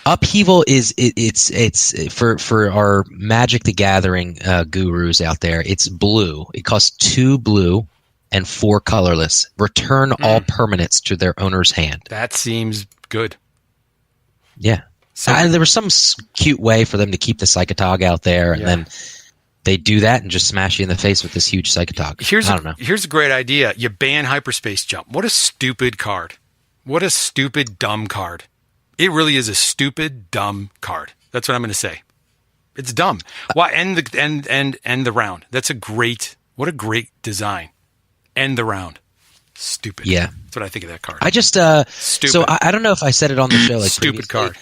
Speaker 2: Upheaval is it's for our Magic the Gathering gurus out there. It's blue. It costs 2 blue and 4 colorless. Return all permanents to their owner's hand.
Speaker 1: That seems good.
Speaker 2: Yeah. So there was some cute way for them to keep the Psychotog out there, and then they do that and just smash you in the face with this huge Psychotog. I don't know.
Speaker 1: Here's a great idea. You ban Hyperspace Jump. What a stupid card. What a stupid, dumb card. It really is a stupid, dumb card. That's what I'm going to say. It's dumb. Why end the round? What a great design. End the round. Stupid.
Speaker 2: Yeah.
Speaker 1: That's what I think of that card.
Speaker 2: I just
Speaker 1: stupid.
Speaker 2: So I don't know if I said it on the show. Like
Speaker 1: stupid card.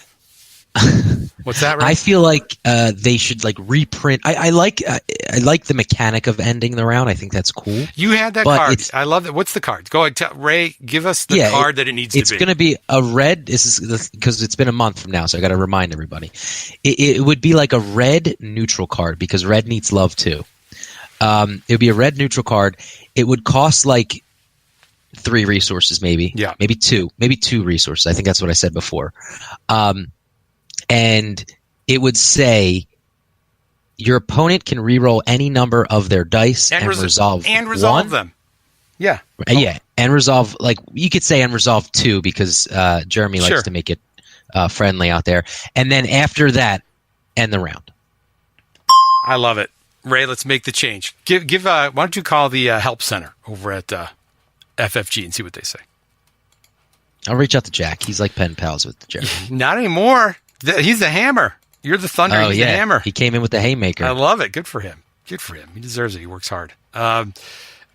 Speaker 1: What's that? Right?
Speaker 2: I feel like they should like reprint. I like the mechanic of ending the round. I think that's cool.
Speaker 1: You had that card. I love that. What's the card? Go ahead, Ray. Give us the card that it needs to be.
Speaker 2: It's going to be a red. This is because it's been a month from now, so I got to remind everybody. It would be like a red neutral card because red needs love too. It would be a red neutral card. It would cost like 3 resources, maybe. Yeah. Maybe 2 resources. I think that's what I said before. and it would say your opponent can re-roll any number of their dice and resolve one.
Speaker 1: them. Yeah.
Speaker 2: Yeah, and resolve, like, you could say and resolve 2 because Jeremy likes to make it friendly out there. And then after that, end the round.
Speaker 1: I love it. Ray, let's make the change. Why don't you call the help center over at FFG and see what they say?
Speaker 2: I'll reach out to Jack. He's like pen pals with Jeremy.
Speaker 1: Not anymore. He's the hammer. You're the thunder. He's the hammer.
Speaker 2: He came in with the haymaker.
Speaker 1: I love it. Good for him. Good for him. He deserves it. He works hard. I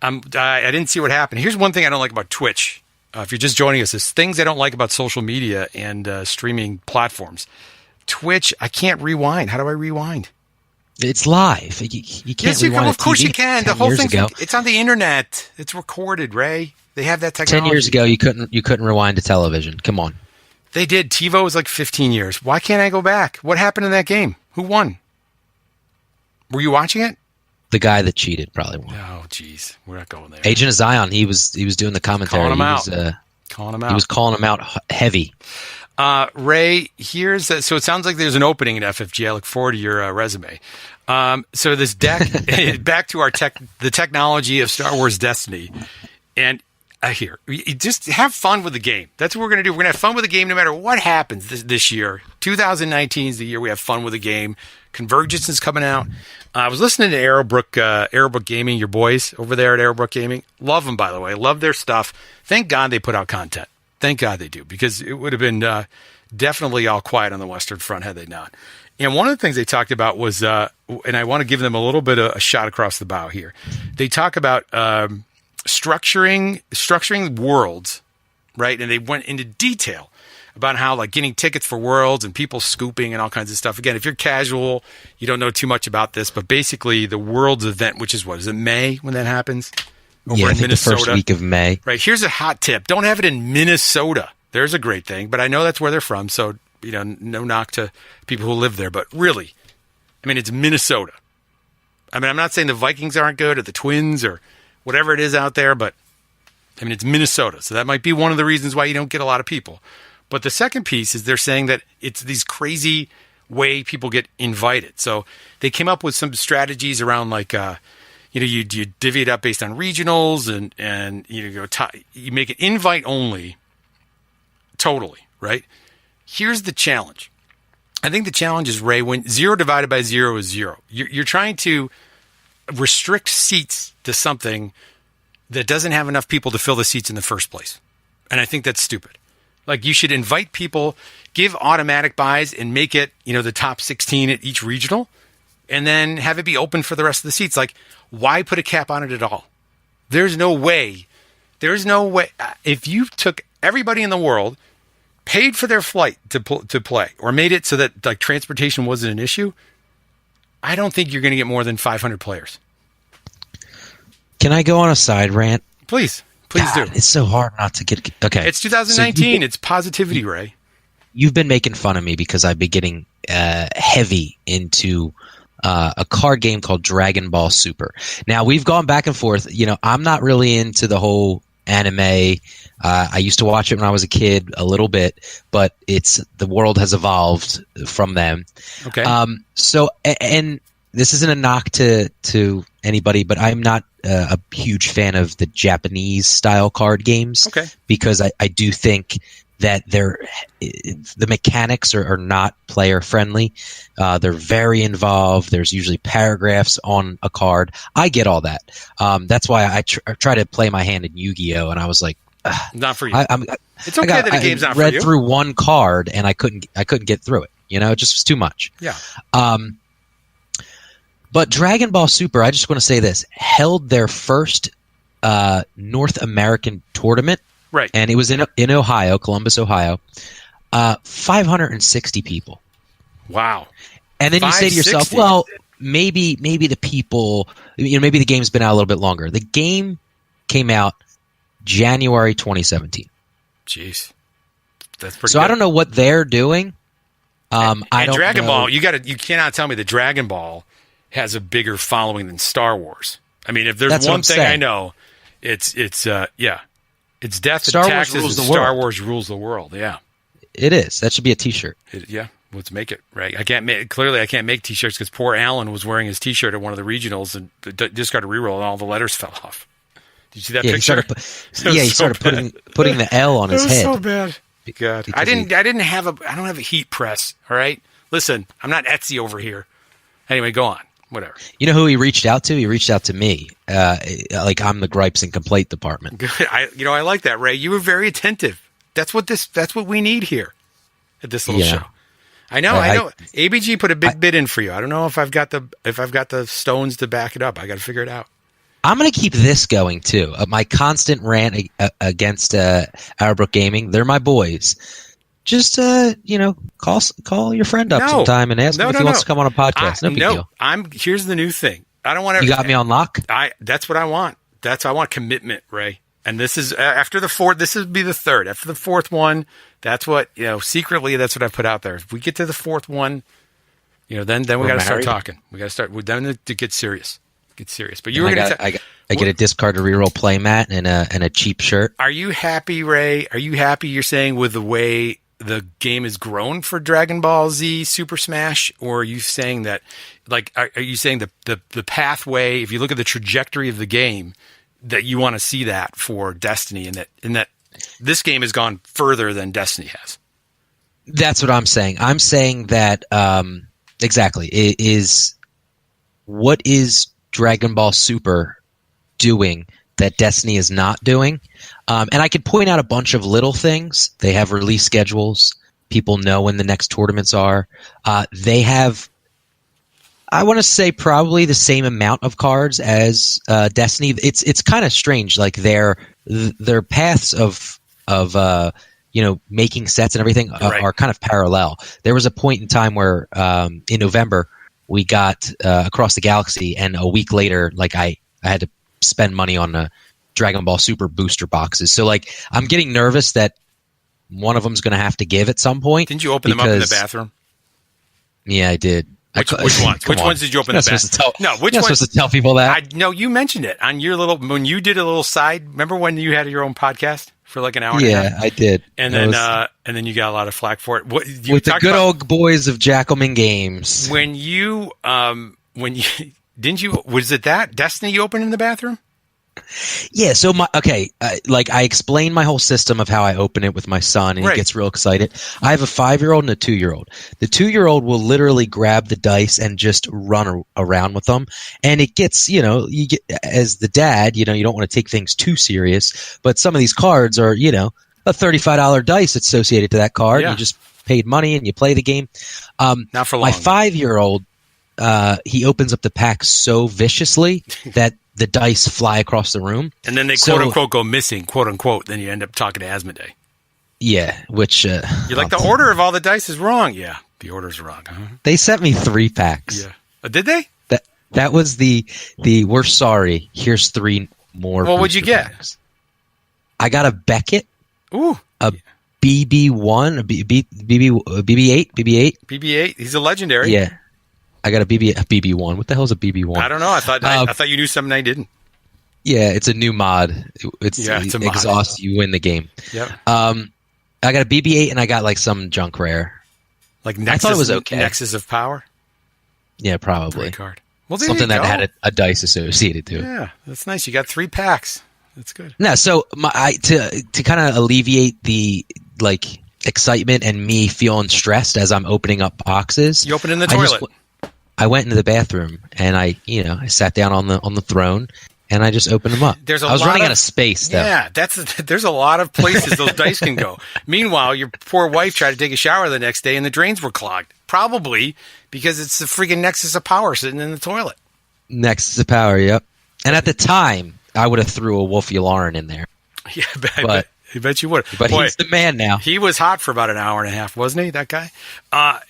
Speaker 1: didn't see what happened. Here's one thing I don't like about Twitch. If you're just joining us, is things I don't like about social media and streaming platforms. Twitch, I can't rewind. How do I rewind?
Speaker 2: It's live. You can't.
Speaker 1: Yes, you can.
Speaker 2: rewind
Speaker 1: Of course you can. The whole thing.
Speaker 2: Ago.
Speaker 1: It's on the internet. It's recorded, Ray. They have that technology.
Speaker 2: 10 years ago, you couldn't rewind to television. Come on.
Speaker 1: They did. TiVo was like 15 years. Why can't I go back? What happened in that game? Who won? Were you watching it?
Speaker 2: The guy that cheated probably won.
Speaker 1: Oh, jeez. We're not going there.
Speaker 2: Agent of Zion, he was doing the commentary.
Speaker 1: Calling him out.
Speaker 2: He was calling him out heavy.
Speaker 1: Ray, so it sounds like there's an opening at FFG. I look forward to your resume. So this deck, back to the technology of Star Wars Destiny. And here, just have fun with the game. That's what we're going to do. We're going to have fun with the game no matter what happens this year. 2019 is the year we have fun with the game. Convergence is coming out. I was listening to Arrowbrook Gaming, your boys over there at Arrowbrook Gaming. Love them, by the way. Love their stuff. Thank God they put out content. Thank God they do, because it would have been definitely all quiet on the Western Front had they not. And one of the things they talked about was, and I want to give them a little bit of a shot across the bow here. They talk about structuring worlds, right? And they went into detail about how, like, getting tickets for worlds and people scooping and all kinds of stuff. Again, if you're casual, you don't know too much about this, but basically the worlds event, which is what? Is it May when that happens?
Speaker 2: Over in Minnesota. The first week of May.
Speaker 1: Right. Here's a hot tip. Don't have it in Minnesota. There's a great thing, but I know that's where they're from, so, no knock to people who live there, but really, it's Minnesota. I'm not saying the Vikings aren't good or the Twins or whatever it is out there, but it's Minnesota. So that might be one of the reasons why you don't get a lot of people. But the second piece is they're saying that it's these crazy way people get invited. So they came up with some strategies around, like, you divvy it up based on regionals and you make it invite only totally, right? Here's the challenge. I think the challenge is, Ray, when 0 divided by 0 is 0. You're trying to restrict seats to something that doesn't have enough people to fill the seats in the first place. And I think that's stupid. Like, you should invite people, give automatic buys, and make it, the top 16 at each regional, and then have it be open for the rest of the seats. Like, why put a cap on it at all? There's no way. If you took everybody in the world, paid for their flight to play, or made it so that, like, transportation wasn't an issue, I don't think you're going to get more than 500 players.
Speaker 2: Can I go on a side rant?
Speaker 1: Please
Speaker 2: God,
Speaker 1: do.
Speaker 2: It's so hard not to get... Okay.
Speaker 1: It's 2019. It's positivity, Ray.
Speaker 2: You've been making fun of me because I've been getting heavy into a card game called Dragon Ball Super. Now, we've gone back and forth. I'm not really into the whole anime. I used to watch it when I was a kid a little bit, but the world has evolved from them.
Speaker 1: Okay.
Speaker 2: So, and this isn't a knock to anybody, but I'm not a huge fan of the Japanese style card games.
Speaker 1: Okay.
Speaker 2: Because I do think that the mechanics are not player friendly. They're very involved. There's usually paragraphs on a card. I get all that. That's why I try to play my hand in Yu-Gi-Oh! And I was like,
Speaker 1: not for you.
Speaker 2: It's okay that the game's not for you. I read through one card and I couldn't get through it. It just was too much.
Speaker 1: Yeah.
Speaker 2: But Dragon Ball Super, I just want to say this, held their first North American tournament.
Speaker 1: Right.
Speaker 2: And it was in Ohio, Columbus, Ohio. 560 people.
Speaker 1: Wow.
Speaker 2: And then you say to yourself, well, maybe the people, maybe the game's been out a little bit longer. The game came out January 2017.
Speaker 1: Jeez. That's pretty
Speaker 2: So
Speaker 1: good.
Speaker 2: I don't know what they're doing.
Speaker 1: And Dragon Ball, you cannot tell me that Dragon Ball has a bigger following than Star Wars. If there's one thing I know, it's death and taxes. Star Wars rules the world. Yeah,
Speaker 2: it is. That should be a T-shirt.
Speaker 1: Yeah, Let's make it, right? I can't make T-shirts because poor Alan was wearing his T-shirt at one of the regionals and discarded reroll and all the letters fell off. Did you see that picture?
Speaker 2: He started putting the L on his head.
Speaker 1: So bad. God, I don't have a heat press. All right, listen, I'm not Etsy over here. Anyway, go on. Whatever.
Speaker 2: You know who he reached out to? He reached out to me. Like I'm the gripes and complaint department.
Speaker 1: Good. I like that, Ray. You were very attentive. That's what we need here at this little show. I know. ABG put a big bid in for you. I don't know if I've got the stones to back it up. I got to figure it out.
Speaker 2: I'm going to keep this going too. My constant rant against Arrowbrook Gaming. They're my boys. Just call your friend up sometime and ask him if he wants to come on a podcast. No big deal.
Speaker 1: Here's the new thing. I don't want to.
Speaker 2: You got me on lock.
Speaker 1: That's what I want. I want commitment, Ray. And this is after the fourth. This would be the third. After the fourth one, that's what secretly. That's what I put out there. If we get to the fourth one, then we got to start talking. We got to start. We're done to get serious. But you were going to.
Speaker 2: I get a discard to reroll play mat and a cheap shirt.
Speaker 1: Are you happy, Ray? Are you happy? You're saying with the way the game has grown for Dragon Ball Z Super Smash, or are you saying that, are you saying the pathway? If you look at the trajectory of the game, that you want to see that for Destiny, and that this game has gone further than Destiny has.
Speaker 2: That's what I'm saying. I'm saying that exactly what is Dragon Ball Super doing that Destiny is not doing. And I could point out a bunch of little things. They have release schedules. People know when the next tournaments are. They have, I want to say, probably the same amount of cards as Destiny. It's kind of strange. Like their paths of making sets and everything are kind of parallel. There was a point in time where in November we got Across the Galaxy, and a week later, I had to spend money on the Dragon Ball Super booster boxes. So I'm getting nervous that one of them's going to have to give at some point.
Speaker 1: Didn't you open them up in the bathroom?
Speaker 2: Yeah, I did.
Speaker 1: Which ones? Which ones did you open the bathroom?
Speaker 2: No, which ones? Supposed to tell people that?
Speaker 1: No, you mentioned it on your when you did a little side. Remember when you had your own podcast for an hour and a half?
Speaker 2: Yeah, I did.
Speaker 1: And then you got a lot of flack for it.
Speaker 2: With the good old boys of Jackalman Games.
Speaker 1: When you didn't you? Was it that Destiny you opened in the bathroom?
Speaker 2: Yeah. So I explained my whole system of how I open it with my son, and he gets real excited. I have a 5-year-old and a 2-year-old. The 2-year-old will literally grab the dice and just run around with them, and it gets you get as the dad, you don't want to take things too serious, but some of these cards are a $35 dice associated to that card. Yeah. You just paid money and you play the game.
Speaker 1: Not for long.
Speaker 2: My 5-year-old. He opens up the pack so viciously that the dice fly across the room.
Speaker 1: And then they quote unquote go missing, quote unquote. Then you end up talking to Asmodee.
Speaker 2: Yeah, which...
Speaker 1: You're the order of all the dice is wrong. Yeah, the order's wrong. Huh?
Speaker 2: They sent me 3 packs.
Speaker 1: Yeah. Did they?
Speaker 2: That was the we're sorry, here's 3 more.
Speaker 1: Well, what'd you get?
Speaker 2: Packs. I got a Beckett.
Speaker 1: Ooh.
Speaker 2: A BB1, a BB8.
Speaker 1: BB8, he's a legendary.
Speaker 2: Yeah. I got a BB1. What the hell is a BB1?
Speaker 1: I don't know. I thought you knew something I didn't.
Speaker 2: Yeah, it's a new mod. It's a mod. Exhaust, you win the game.
Speaker 1: Yep.
Speaker 2: I got a BB8 and I got some junk rare.
Speaker 1: Nexus,
Speaker 2: I thought it was okay.
Speaker 1: Nexus of Power?
Speaker 2: Yeah, probably.
Speaker 1: Great card. Well,
Speaker 2: something that had a dice associated to it.
Speaker 1: Yeah, that's nice. You got 3 packs. That's good.
Speaker 2: No, so to kind of alleviate the excitement and me feeling stressed as I'm opening up boxes.
Speaker 1: You open in the toilet.
Speaker 2: I went into the bathroom and I sat down on the throne and I just opened them up. I was running out of space though.
Speaker 1: Yeah, there's a lot of places those dice can go. Meanwhile, your poor wife tried to take a shower the next day and the drains were clogged. Probably because it's the freaking Nexus of Power sitting in the toilet.
Speaker 2: Nexus of Power, yep. And at the time, I would have threw a Wolf Yularen in there.
Speaker 1: Yeah, I bet you would.
Speaker 2: But he's the man now.
Speaker 1: He was hot for about an hour and a half, wasn't he, that guy?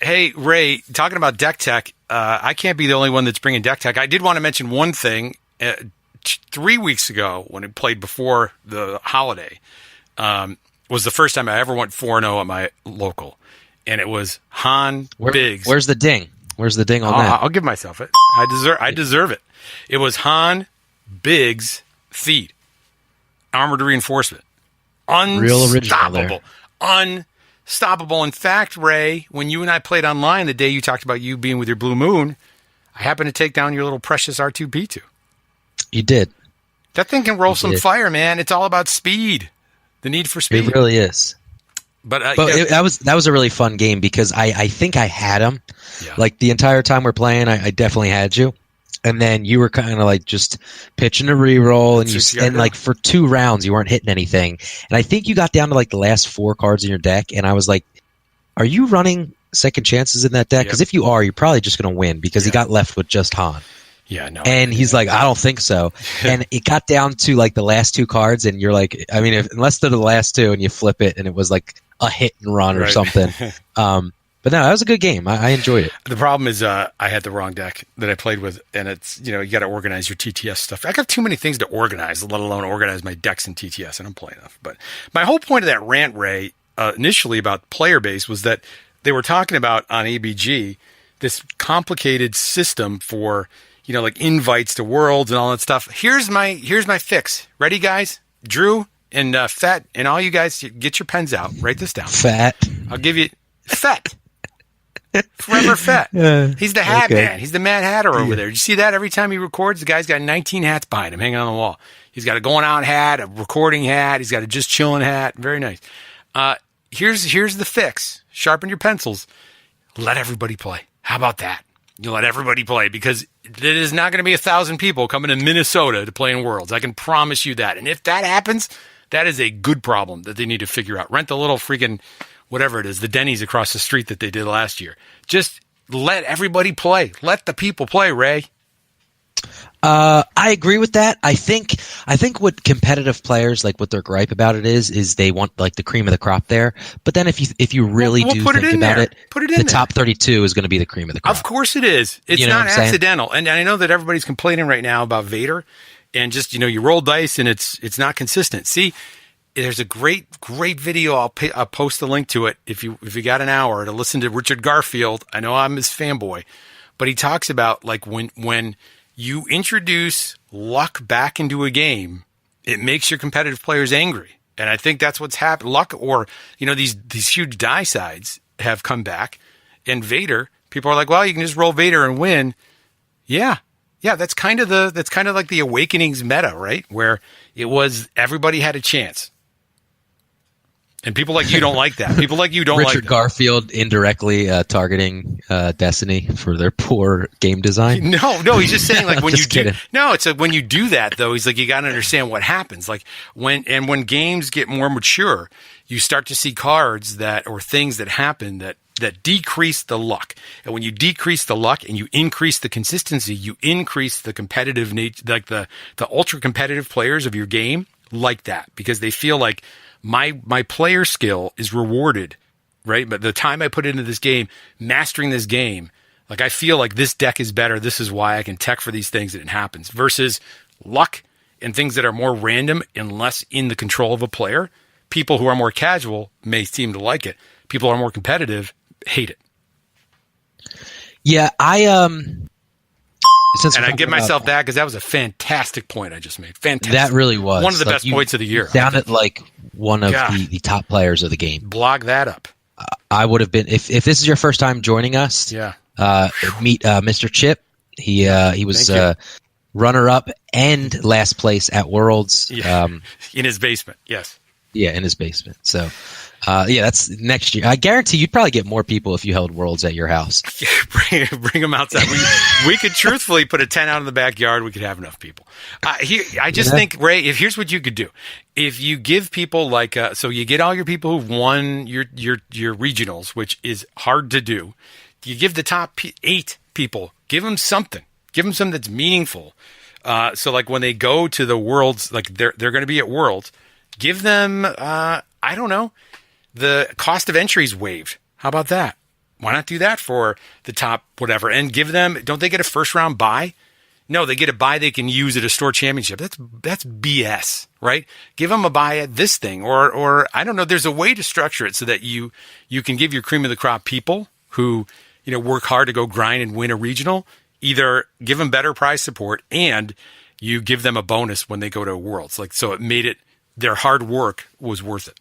Speaker 1: Hey, Ray, talking about deck tech, I can't be the only one that's bringing deck tech. I did want to mention one thing. 3 weeks ago, when it played before the holiday, was the first time I ever went 4-0 at my local. And it was Han Biggs.
Speaker 2: Where's the ding? Where's the ding on that?
Speaker 1: I'll give myself it. I deserve it. It was Han Biggs Feed. Armored reinforcement.
Speaker 2: Real original there.
Speaker 1: stoppable. In fact, Ray, when you and I played online the day you talked about you being with your Blue Moon, I happened to take down your little precious R2P2.
Speaker 2: You did.
Speaker 1: That thing can roll some fire, man. It's all about speed. The need for speed.
Speaker 2: It really is.
Speaker 1: But
Speaker 2: that was a really fun game because I think I had him.
Speaker 1: Yeah.
Speaker 2: Like the entire time we're playing, I definitely had you. And then you were kind of like just pitching a reroll, and like for 2 rounds you weren't hitting anything. And I think you got down to like the last 4 cards in your deck, and I was like, "Are you running second chances in that deck? Because if you are, you're probably just going to win because he got left with just Han."
Speaker 1: Yeah, no.
Speaker 2: And he's like, "I don't think so." And it got down to like the last 2 cards, and you're like, I mean, unless they're the last 2, and you flip it, and it was like a hit and run or something. But no, that was a good game. I enjoyed it.
Speaker 1: The problem is I had the wrong deck that I played with, and it's, you got to organize your TTS stuff. I got too many things to organize, let alone organize my decks in TTS. I don't play enough. But my whole point of that rant, Ray, initially about player base was that they were talking about on ABG this complicated system for, like invites to worlds and all that stuff. Here's my fix. Ready, guys? Drew and Fett and all you guys, get your pens out. Write this down.
Speaker 2: Fett.
Speaker 1: I'll give you Fett. Forever Fett. He's the hat man. He's the Mad Hatter over there. Did you see that? Every time he records, the guy's got 19 hats behind him hanging on the wall. He's got a going out hat, a recording hat. He's got a just chilling hat. Very nice. Here's the fix. Sharpen your pencils. Let everybody play. How about that? You let everybody play because there is not going to be 1,000 people coming to Minnesota to play in Worlds. I can promise you that. And if that happens, that is a good problem that they need to figure out. Rent the little freaking whatever it is, the Denny's across the street that they did last year. Just let everybody play. Let the people play, Ray.
Speaker 2: I agree with that. I think what competitive players, like what their gripe about it is they want like the cream of the crop there. But then if you really do think about it, the top 32 is going to be the cream of the crop.
Speaker 1: Of course it is. It's not accidental. And I know that everybody's complaining right now about Vader and just, you roll dice and it's not consistent. See, there's a great video. I'll post the link to it if you got an hour to listen to Richard Garfield. I know I'm his fanboy, but he talks about like when you introduce luck back into a game, it makes your competitive players angry. And I think that's what's happened. Luck or, these huge die sides have come back. And Vader, people are like, well, you can just roll Vader and win. Yeah. Yeah, that's kind of like the Awakenings meta, right? Where it was everybody had a chance. And people like you don't like that. People like you don't like that.
Speaker 2: Richard Garfield indirectly targeting Destiny for their poor game design.
Speaker 1: No, he's just saying like when you
Speaker 2: kidding.
Speaker 1: when you do that though, he's like you got to understand what happens. Like when games get more mature, you start to see cards or things that happen that decrease the luck. And when you decrease the luck and you increase the consistency, you increase the competitive nature, like the ultra competitive players of your game like that because they feel like my player skill is rewarded, right? But the time I put into this game, mastering this game, like I feel like this deck is better. This is why I can tech for these things and it happens versus luck and things that are more random and less in the control of a player. People who are more casual may seem to like it. People who are more competitive hate it.
Speaker 2: Yeah,
Speaker 1: and I give myself that because that was a fantastic point I just made. Fantastic.
Speaker 2: That really was.
Speaker 1: One of the best points of the year.
Speaker 2: Sounded like one of the top players of the game.
Speaker 1: Blog that up.
Speaker 2: I would have been, if this is your first time joining us, meet Mr. Chip. He was runner-up and last place at Worlds.
Speaker 1: In his basement, yes.
Speaker 2: Yeah, in his basement. So, that's next year. I guarantee you'd probably get more people if you held Worlds at your house.
Speaker 1: Bring them outside. We could truthfully put a tent out in the backyard. We could have enough people. I just think, Ray, here's what you could do. If you give people so you get all your people who've won your regionals, which is hard to do. You give the top 8 people, give them something. Give them something that's meaningful. So like when they go to the Worlds, like they're going to be at Worlds, give them, I don't know, the cost of entry is waived. How about that? Why not do that for the top whatever and give them, don't they get a first round bye? No, they get a bye they can use at a store championship. That's BS, right? Give them a bye at this thing or I don't know. There's a way to structure it so that you can give your cream of the crop people who, work hard to go grind and win a regional, either give them better prize support and you give them a bonus when they go to Worlds. So it made it, their hard work was worth it.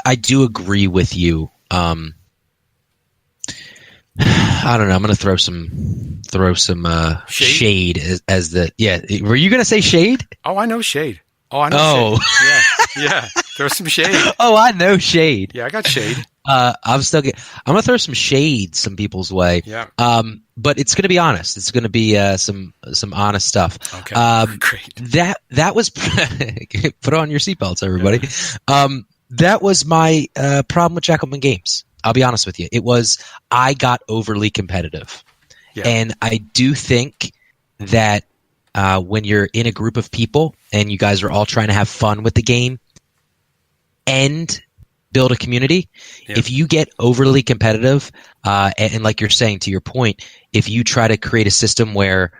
Speaker 2: I do agree with you. I don't know. I'm going to throw some shade as the Were you going to say shade?
Speaker 1: Oh, I know shade. Oh, I know shade. Yeah. Throw some shade.
Speaker 2: Oh, I know shade.
Speaker 1: Yeah, I got shade.
Speaker 2: I'm going to throw some shade some people's way.
Speaker 1: Yeah.
Speaker 2: But it's going to be honest. It's going to be some honest stuff.
Speaker 1: Okay. Great.
Speaker 2: That was put on your seatbelts, everybody. Yeah. That was my problem with Jackalman Games. I'll be honest with you. It was I got overly competitive, and I do think that when you're in a group of people and you guys are all trying to have fun with the game and build a community, if you get overly competitive, and like you're saying, to your point, if you try to create a system where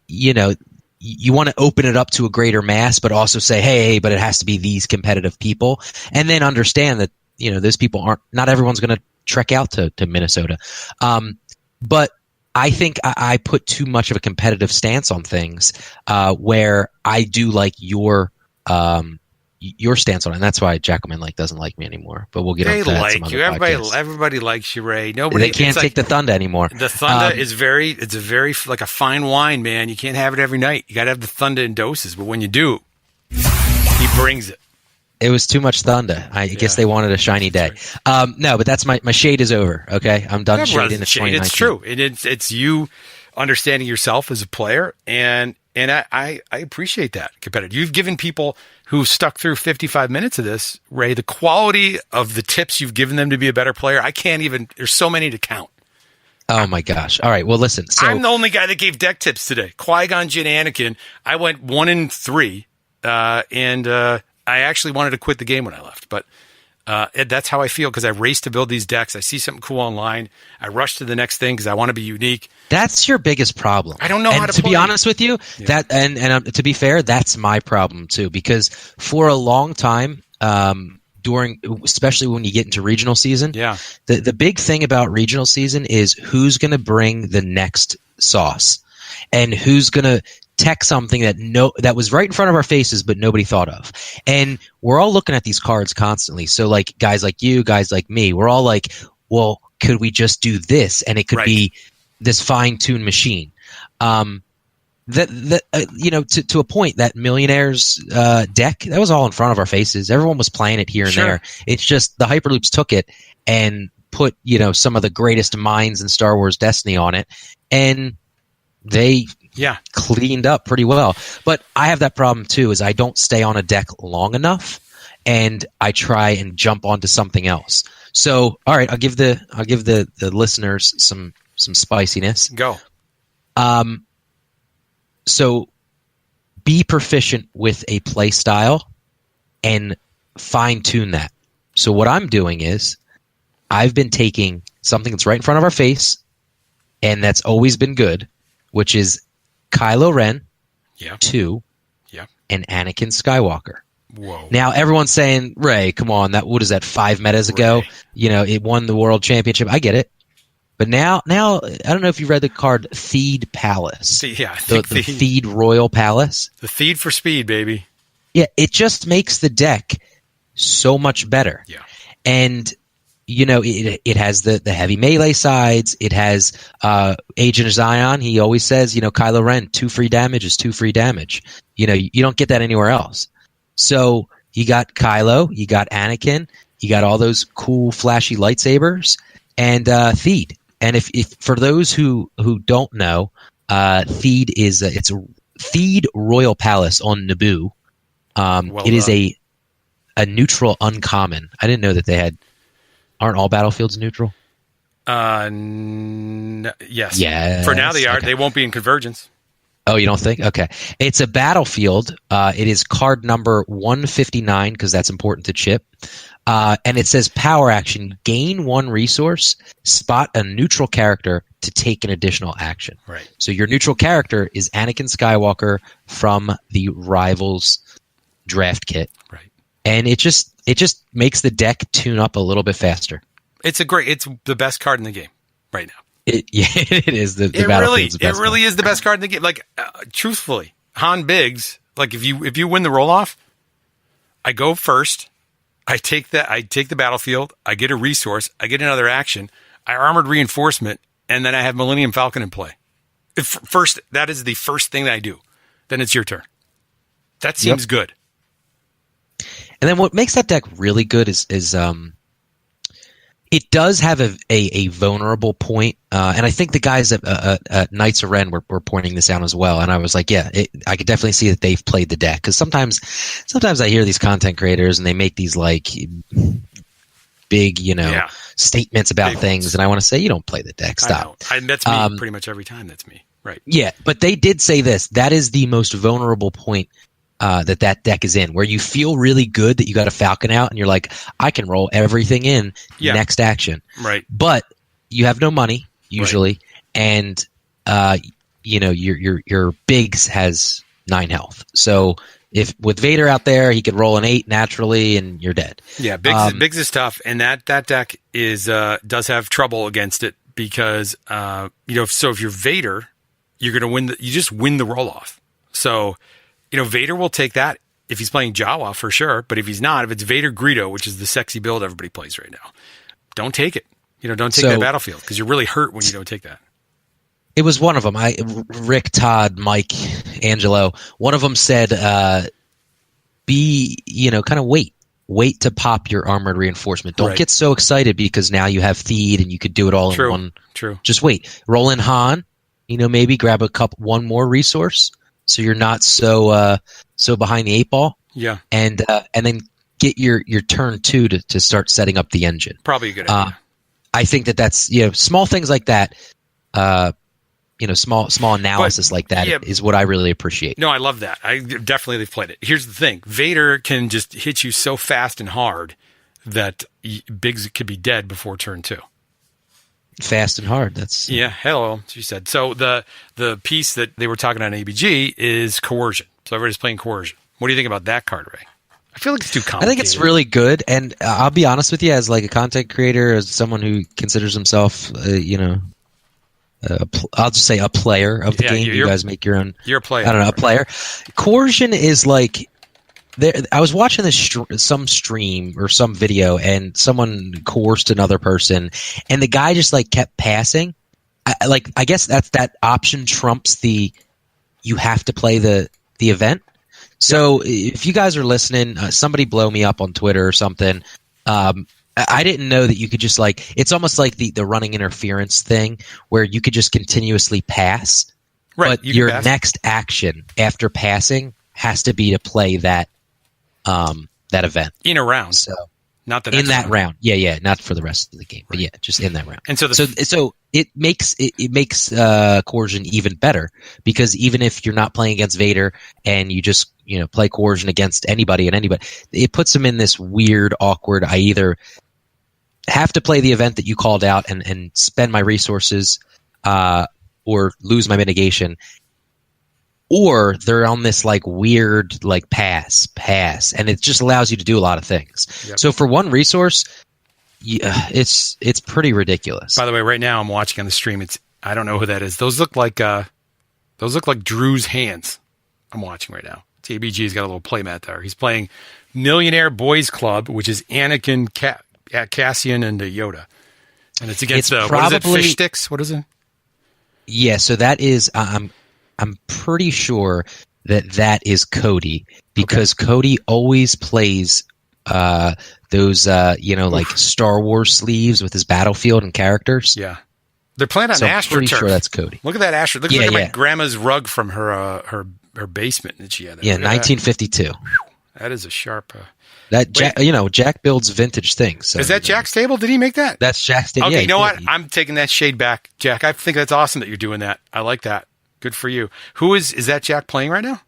Speaker 2: you want to open it up to a greater mass, but also say, hey, but it has to be these competitive people, and then understand that those people not everyone's going to trek out to Minnesota. But I think I put too much of a competitive stance on things, where I do like your stance on it, and that's why Jackalman doesn't like me anymore. But we'll get on to that. They like you.
Speaker 1: Everybody likes you, Ray. Nobody.
Speaker 2: They can't take the thunder anymore.
Speaker 1: The thunder is it's a very like a fine wine, man. You can't have it every night. You got to have the thunder in doses. But when you do, he brings it.
Speaker 2: It was too much thunder. I guess they wanted a shiny day. Right. No, but that's my shade is over. Okay, I'm done shading.
Speaker 1: It's true. It's you understanding yourself as a player, and I appreciate that competitive. You've given people who stuck through 55 minutes of this, Ray, the quality of the tips you've given them to be a better player. I can't even. There's so many to count.
Speaker 2: Oh my gosh! All right. Well, listen. So,
Speaker 1: I'm the only guy that gave deck tips today. Qui-Gon Jinn, Anakin. I went 1 in 3, and I actually wanted to quit the game when I left, but that's how I feel because I race to build these decks. I see something cool online. I rush to the next thing because I want to be unique.
Speaker 2: That's your biggest problem.
Speaker 1: I don't know how to play.
Speaker 2: Be honest with you, that and to be fair, that's my problem too. Because for a long time, especially when you get into regional season, the big thing about regional season is who's going to bring the next sauce, and who's going to tech something that was right in front of our faces, but nobody thought of. And we're all looking at these cards constantly. So like guys like you, guys like me, we're all like, well, could we just do this? And it could be this fine-tuned machine. To a point, that Millionaires deck, that was all in front of our faces. Everyone was playing it here and there. It's just the Hyperloops took it and put, some of the greatest minds in Star Wars Destiny on it. And they cleaned up pretty well. But I have that problem too, is I don't stay on a deck long enough, and I try and jump onto something else. So, all right, I'll give the listeners some spiciness.
Speaker 1: Go.
Speaker 2: So be proficient with a play style and fine tune that. So what I'm doing is I've been taking something that's right in front of our face and that's always been good, which is Kylo Ren, 2, and Anakin Skywalker.
Speaker 1: Whoa.
Speaker 2: Now everyone's saying, Ray, come on, what is that, 5 metas ago? It won the world championship. I get it. But now I don't know if you read the card Theed Palace. The Theed Royal Palace.
Speaker 1: The Theed for speed, baby.
Speaker 2: Yeah, it just makes the deck so much better. Yeah. And it has the heavy melee sides. It has Agent of Zion. He always says, Kylo Ren, 2 free damage is 2 free damage. You don't get that anywhere else. So you got Kylo, you got Anakin, you got all those cool flashy lightsabers, and Theed. And if for those who don't know, Theed is it's a Theed Royal Palace on Naboo. It is a neutral uncommon. I didn't know that they had. Aren't all battlefields neutral?
Speaker 1: Yes.
Speaker 2: Yeah.
Speaker 1: For now they are. Okay. They won't be in Convergence.
Speaker 2: Oh, you don't think? Okay. It's a battlefield. It is card number 159 because that's important to Chip. And it says power action, gain 1 resource, spot a neutral character to take an additional action.
Speaker 1: Right.
Speaker 2: So your neutral character is Anakin Skywalker from the Rivals draft kit.
Speaker 1: Right.
Speaker 2: And it just makes the deck tune up a little bit faster.
Speaker 1: It's the best card in the game right now.
Speaker 2: It is the Battlefield's the best.
Speaker 1: It really is the best card in the game. Like, truthfully, Han Biggs. Like, if you win the roll off, I go first. I take the battlefield, I get a resource, I get another action, I armored reinforcement, and then I have Millennium Falcon in play. That is the first thing that I do. Then it's your turn. That seems good.
Speaker 2: And then what makes that deck really good is it does have a vulnerable point, and I think the guys at Knights of Ren were pointing this out as well. And I was like, I could definitely see that they've played the deck, because sometimes I hear these content creators and they make these like big, statements about
Speaker 1: big
Speaker 2: things,
Speaker 1: ones.
Speaker 2: and I want to say, you don't play the deck. Stop.
Speaker 1: That's me pretty much every time. That's me. Right.
Speaker 2: Yeah, but they did say this. That is the most vulnerable point that deck is in, where you feel really good that you got a Falcon out and you're like, I can roll everything in next action.
Speaker 1: Right.
Speaker 2: But you have no money usually, and your Biggs has 9 health. So if with Vader out there, he could roll an 8 naturally, and you're dead.
Speaker 1: Yeah, Biggs is tough, and that deck is does have trouble against it because so if you're Vader, you're going to win. You just win the roll off. So Vader will take that if he's playing Jawa for sure. But if he's not, if it's Vader Greedo, which is the sexy build everybody plays right now, don't take it. Don't take that battlefield, because you're really hurt when you don't take that.
Speaker 2: It was one of them. Rick, Todd, Mike, Angelo. One of them said, kind of wait to pop your armored reinforcement. Don't get so excited because now you have Theed and you could do it all in one.
Speaker 1: True.
Speaker 2: Just wait. Roll in Han. Maybe grab one more resource, so you're not so behind the 8 ball.
Speaker 1: Yeah. And
Speaker 2: then get your turn 2 to start setting up the engine.
Speaker 1: Probably a good idea.
Speaker 2: I think that's small things like that. Small analysis like that is what I really appreciate.
Speaker 1: No, I love that. They've played it. Here's the thing: Vader can just hit you so fast and hard that Biggs could be dead before turn 2.
Speaker 2: Fast and hard. That's
Speaker 1: hello, she said. So the piece that they were talking on ABG is coercion. So everybody's playing coercion. What do you think about that card, Ray? I feel like it's too complicated.
Speaker 2: I think it's really good, and I'll be honest with you, as like a content creator, as someone who considers himself, I'll just say a player of the game. You guys make your own.
Speaker 1: You're a player.
Speaker 2: I don't know, a player. Coercion is like. I was watching some stream or some video, and someone coerced another person, and the guy just like kept passing. I guess that option trumps the you have to play the event. So if you guys are listening, somebody blow me up on Twitter or something. I didn't know that you could just it's almost like the running interference thing where you could just continuously pass.
Speaker 1: Right.
Speaker 2: But your next action after passing has to be to play that event.
Speaker 1: In a round.
Speaker 2: So
Speaker 1: not the next
Speaker 2: in that round. Yeah, not for the rest of the game. But just in that round.
Speaker 1: And so
Speaker 2: it makes coercion even better, because even if you're not playing against Vader and you just play coercion against anybody, it puts them in this weird, awkward. I either have to play the event that you called out and spend my resources, or lose my mitigation, or they're on this weird pass, and it just allows you to do a lot of things. Yep. So for one resource, it's pretty ridiculous.
Speaker 1: By the way, right now I'm watching on the stream. I don't know who that is. Those look like Drew's hands. I'm watching right now. TBG's got a little playmat there. He's playing Millionaire Boys Club, which is Anakin, Cassian, and Yoda, and it's against what is it? Fish sticks. What is it?
Speaker 2: Yeah, so that is. I'm pretty sure that is Cody, because Cody always plays those Star Wars sleeves with his battlefield and characters.
Speaker 1: Yeah, they're playing on AstroTurf.
Speaker 2: Pretty sure that's Cody.
Speaker 1: Look at that Astro. Look at my grandma's rug from her basement that she had.
Speaker 2: Yeah, 1952.
Speaker 1: That is a sharp.
Speaker 2: Jack builds vintage things. So,
Speaker 1: is that Jack's table? Did he make that?
Speaker 2: That's Jack's table.
Speaker 1: Okay,
Speaker 2: yeah,
Speaker 1: you know what? I'm taking that shade back, Jack. I think that's awesome that you're doing that. I like that. Good for you. Who is that Jack playing right now?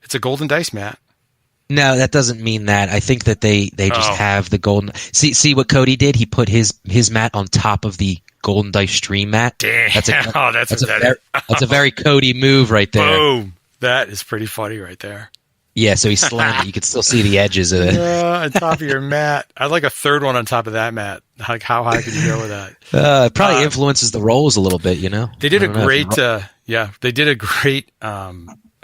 Speaker 1: It's a golden dice mat.
Speaker 2: No, that doesn't mean that. I think that they just have the golden. See what Cody did? He put his mat on top of the golden dice stream mat.
Speaker 1: Damn. That's
Speaker 2: a very Cody move right there.
Speaker 1: Boom. That is pretty funny right there.
Speaker 2: Yeah, so he slammed it. You could still see the edges of it.
Speaker 1: On top of your mat. I'd like a third one on top of that mat. Like, how high could you go with that?
Speaker 2: It probably influences the rolls a little bit,
Speaker 1: They did a great, they did a great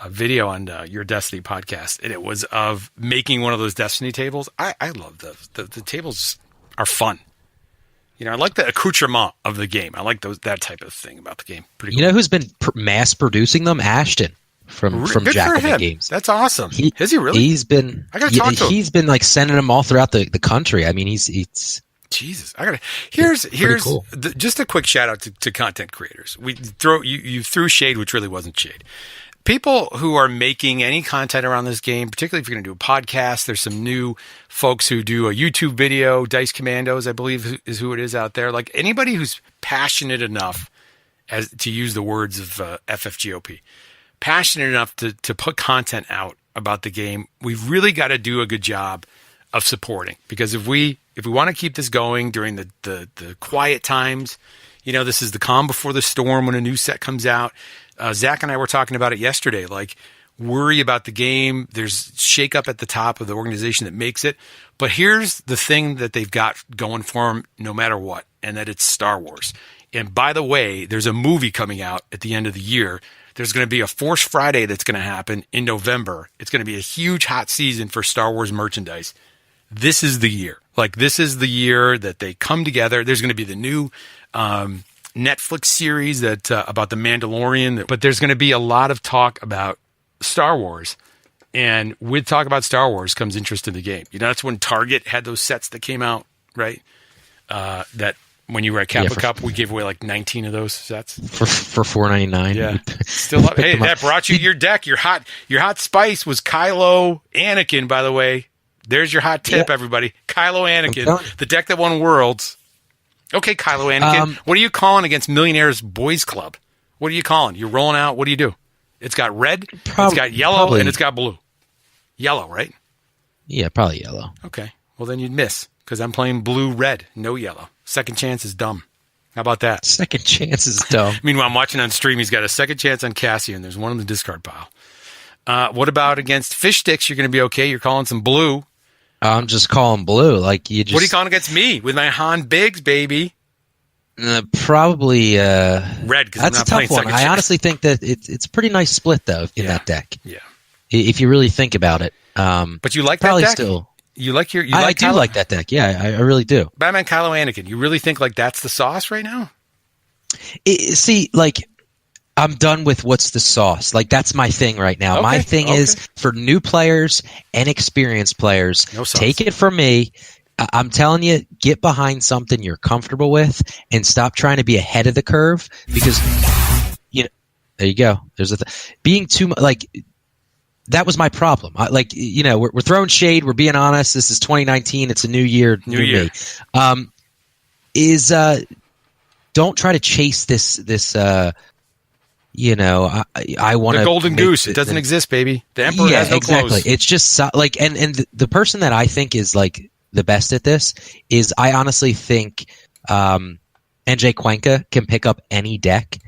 Speaker 1: video on your Destiny podcast, and it was of making one of those Destiny tables. I love those. The tables are fun. I like the accoutrement of the game. I like that type of thing about the game. Pretty cool.
Speaker 2: You know who's been mass producing them? Ashton from Jacobin Games.
Speaker 1: That's awesome. Has he really?
Speaker 2: He's been.
Speaker 1: I gotta talk to him.
Speaker 2: He's been like sending them all throughout the country. I mean, he's
Speaker 1: Jesus. Here's
Speaker 2: cool.
Speaker 1: Just a quick shout out to content creators. You threw shade, which really wasn't shade. People who are making any content around this game, particularly if you're going to do a podcast, there's some new folks who do a YouTube video, Dice Commandos, I believe is who it is out there. Like anybody who's passionate enough, as to use the words of FFGOP, passionate enough to put content out about the game, we've really got to do a good job of supporting. Because if we want to keep this going during the quiet times, this is the calm before the storm when a new set comes out. Zach and I were talking about it yesterday, like worry about the game. There's shakeup at the top of the organization that makes it. But here's the thing that they've got going for them no matter what, and that it's Star Wars. And by the way, there's a movie coming out at the end of the year. There's going to be a Force Friday that's going to happen in November. It's going to be a huge hot season for Star Wars merchandise. This is the year. Like, this is the year that they come together. There's going to be the new Netflix series that about the Mandalorian, but there's going to be a lot of talk about Star Wars, and with talk about Star Wars comes interest in the game. That's when Target had those sets that came out, right? That when you were at Kappa Cup, we gave away like 19 of those sets
Speaker 2: for $4.99.
Speaker 1: Yeah, still up. Hey, that brought you your deck. Your hot spice was Kylo Anakin, by the way. There's your hot tip, everybody. Kylo Anakin, the deck that won Worlds. Okay, Kylo Anakin. What are you calling against Millionaires Boys Club? What are you calling? You're rolling out. What do you do? It's got red, it's got yellow, and it's got blue. Yellow, right?
Speaker 2: Yeah, probably yellow.
Speaker 1: Okay. Well, then you'd miss because I'm playing blue-red, no yellow. Second chance is dumb. How about that?
Speaker 2: Second chance is dumb.
Speaker 1: Meanwhile, I'm watching on stream. He's got a second chance on Cassian. There's one in the discard pile. What about against Fish Sticks? You're going to be okay. You're calling some blue.
Speaker 2: I'm just calling blue. Like you just.
Speaker 1: What are you calling against me with my Han Biggs, baby?
Speaker 2: Probably
Speaker 1: red. Because
Speaker 2: that's a tough one. I honestly think that it's a pretty nice split though in that deck.
Speaker 1: Yeah.
Speaker 2: If you really think about it.
Speaker 1: But you like
Speaker 2: probably
Speaker 1: that deck?
Speaker 2: Still.
Speaker 1: You like your.
Speaker 2: I do like that deck. Yeah, I really do.
Speaker 1: Batman Kylo Anakin. You really think like that's the sauce right now?
Speaker 2: See, like. I'm done with what's the sauce. Like, that's my thing right now.
Speaker 1: Okay,
Speaker 2: my thing is for new players and experienced players, take it from me. I'm telling you, get behind something you're comfortable with and stop trying to be ahead of the curve because, there you go. There's being too much, like, that was my problem. We're throwing shade. We're being honest. This is 2019. It's a new year. New year. Me. Don't try to chase this I want
Speaker 1: the golden goose. It doesn't exist, baby. The emperor has no clothes.
Speaker 2: It's just like, and the person that I think is like the best at this is I honestly think NJ Cuenca can pick up any deck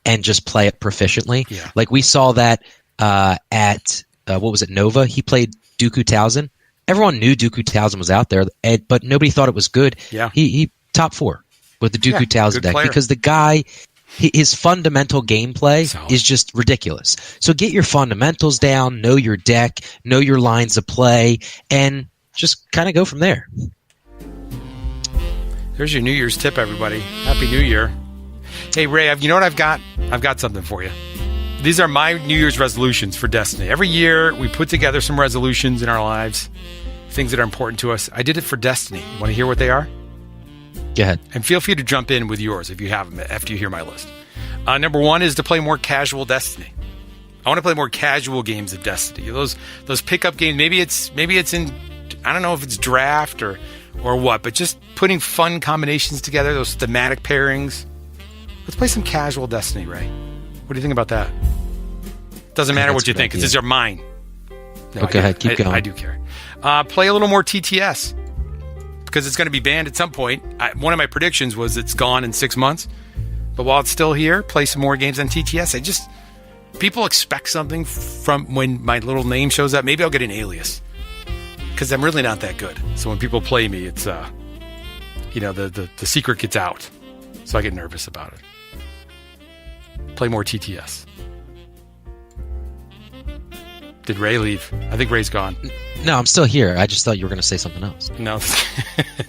Speaker 2: and just play it proficiently.
Speaker 1: Yeah.
Speaker 2: Like we saw that at what was it, Nova? He played Dooku Townsend. Everyone knew Dooku Townsend was out there, but nobody thought it was good.
Speaker 1: Yeah.
Speaker 2: He top 4 with the Dooku Townsend deck because the guy. His fundamental gameplay is just ridiculous. So get your fundamentals down, know your deck, know your lines of play, and just kind of go from there.
Speaker 1: There's your New Year's tip, everybody. Happy New Year. Hey, Ray, you know what I've got? I've got something for you. These are my New Year's resolutions for Destiny. Every year, we put together some resolutions in our lives, things that are important to us. I did it for Destiny. You want to hear what they are?
Speaker 2: Go ahead.
Speaker 1: And feel free to jump in with yours if you have them after you hear my list. Number 1 is to play more casual Destiny. I want to play more casual games of Destiny. Those pickup games. Maybe it's in. I don't know if it's draft or what, but just putting fun combinations together. Those thematic pairings. Let's play some casual Destiny, Ray. What do you think about that? Doesn't matter what you think, because these are mine. No,
Speaker 2: go ahead. Keep going.
Speaker 1: I do care. Play a little more TTS. Because it's going to be banned at some point. One of my predictions was it's gone in 6 months. But while it's still here, play some more games on TTS. People expect something from when my little name shows up. Maybe I'll get an alias. Because I'm really not that good. So when people play me, it's, the secret gets out. So I get nervous about it. Play more TTS. did Ray leave? I think Ray's gone.
Speaker 2: No, I'm still here. I just thought you were going to say something else.
Speaker 1: No,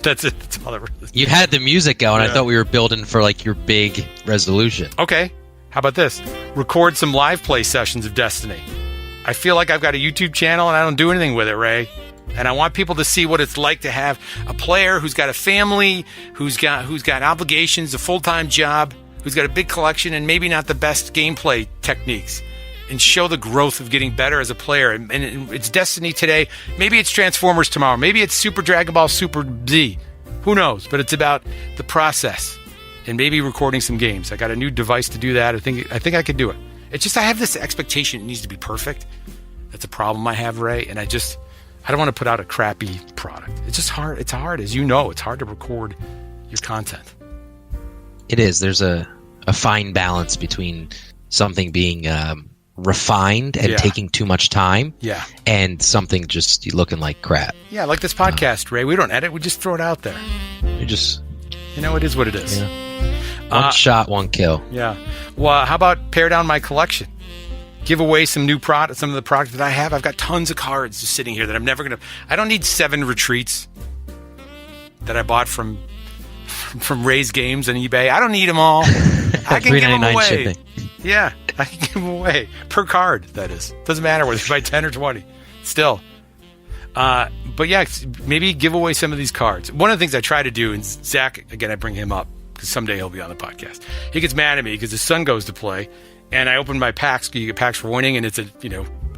Speaker 1: that's it. That's all that really.
Speaker 2: You had the music going.
Speaker 1: Yeah.
Speaker 2: I thought we were building for like your big resolution.
Speaker 1: Okay. How about this? Record some live play sessions of Destiny. I feel like I've got a YouTube channel and I don't do anything with it, Ray. And I want people to see what it's like to have a player who's got a family, who's got obligations, a full-time job, who's got a big collection, and maybe not the best gameplay techniques, and show the growth of getting better as a player. And it's Destiny today. Maybe it's Transformers tomorrow. Maybe it's Super Dragon Ball Super Z. Who knows? But it's about the process and maybe recording some games. I got a new device to do that. I think I could do it. It's just I have this expectation it needs to be perfect. That's a problem I have, Ray. And I don't want to put out a crappy product. It's just hard. It's hard, as you know. It's hard to record your content.
Speaker 2: It is. There's a fine balance between something being refined and taking too much time, and something just looking like crap.
Speaker 1: Yeah, like this podcast, Ray. We don't edit. We just throw it out there.
Speaker 2: We just,
Speaker 1: it is what it is.
Speaker 2: Yeah. One shot, one kill.
Speaker 1: Yeah. Well, how about pare down my collection? Give away some new products, some of the products that I have. I've got tons of cards just sitting here that I'm never going to... I don't need 7 retreats that I bought from Ray's Games on eBay. I don't need them all. I can give them away. Shipping. Yeah, I can give them away. Per card, that is. Doesn't matter whether you buy 10 or 20. Still. But yeah, maybe give away some of these cards. One of the things I try to do, and Zach, again, I bring him up, because someday he'll be on the podcast. He gets mad at me because his son goes to play, and I open my packs. You get packs for winning, and it's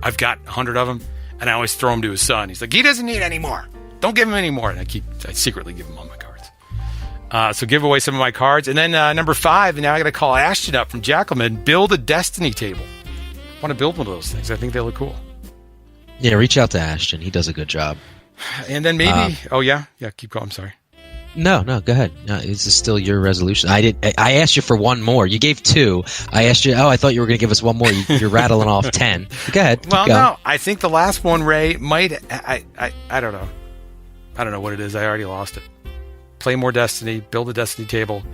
Speaker 1: I've got 100 of them, and I always throw them to his son. He's like, he doesn't need any more. Don't give him any more. And I secretly give him all my cards. So give away some of my cards. And then number 5, and now I got to call Ashton up from Jackalman, build a Destiny table. I want to build one of those things. I think they look cool.
Speaker 2: Yeah, reach out to Ashton. He does a good job.
Speaker 1: And then maybe, keep going. I'm sorry.
Speaker 2: No, go ahead. No, this is still your resolution. I asked you for one more. You gave 2. I asked you. I thought you were going to give us one more. You're rattling off 10. Go ahead.
Speaker 1: Well, no. I think the last one, Ray, might. I don't know. I don't know what it is. I already lost it. Play more Destiny. Build a Destiny table.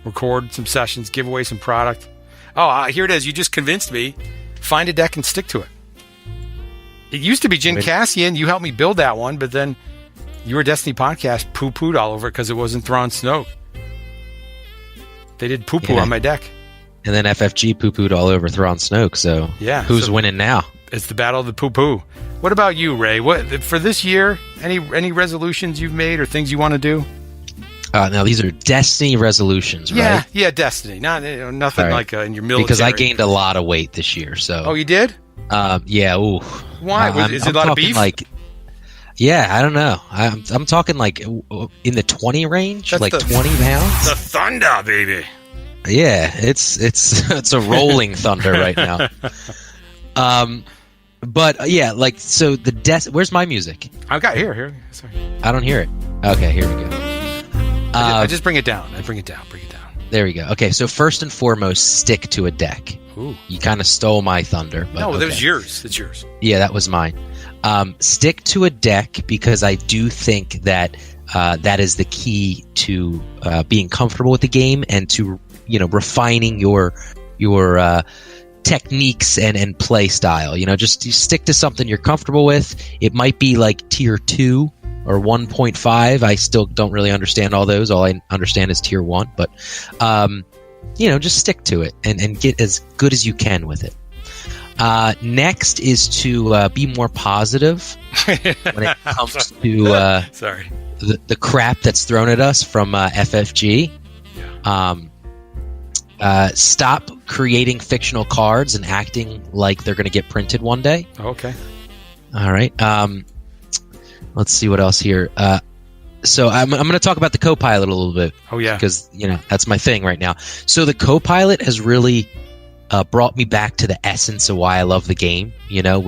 Speaker 1: Record some sessions. Give away some product. Oh, here it is. You just convinced me. Find a deck and stick to it. It used to be Jin Cassian. You helped me build that one, but then your Destiny podcast poo-pooed all over it because it wasn't Thrawn Snoke. They did poo-poo on my deck. And
Speaker 2: then FFG poo-pooed all over Thrawn Snoke, so who's winning now?
Speaker 1: It's the battle of the poo-poo. What about you, Ray? What for this year, any resolutions you've made or things you want to do?
Speaker 2: Now, these are Destiny resolutions, right?
Speaker 1: Yeah, Destiny. Nothing like in your military.
Speaker 2: Because I gained a lot of weight this year. So.
Speaker 1: Oh, you did?
Speaker 2: Yeah, ooh.
Speaker 1: Why? Is it a lot of beef?
Speaker 2: Yeah, I don't know. I'm talking like in the 20 range,
Speaker 1: That's
Speaker 2: 20 pounds.
Speaker 1: The thunder, baby.
Speaker 2: Yeah, it's a rolling thunder right now. But yeah, so where's my music?
Speaker 1: I've got here. Sorry,
Speaker 2: I don't hear it. Okay, here we go.
Speaker 1: I just bring it down. Bring it down.
Speaker 2: There we go. Okay, so first and foremost, stick to a deck.
Speaker 1: Ooh.
Speaker 2: You kind of stole my thunder. But
Speaker 1: no, that was yours. It's yours.
Speaker 2: Yeah, that was mine. Stick to a deck because I do think that that is the key to being comfortable with the game and to refining your techniques and play style. Just you stick to something you're comfortable with. It might be like tier 2 or 1.5. I still don't really understand all those. All I understand is tier 1. But just stick to it and get as good as you can with it. Next is to be more positive when it comes to the crap that's thrown at us from FFG. Stop creating fictional cards and acting like they're going to get printed one day.
Speaker 1: Okay.
Speaker 2: All right. Let's see what else here. So I'm going to talk about the Copilot a little bit.
Speaker 1: Oh, yeah.
Speaker 2: Because, that's my thing right now. So the Copilot has really brought me back to the essence of why I love the game. We don't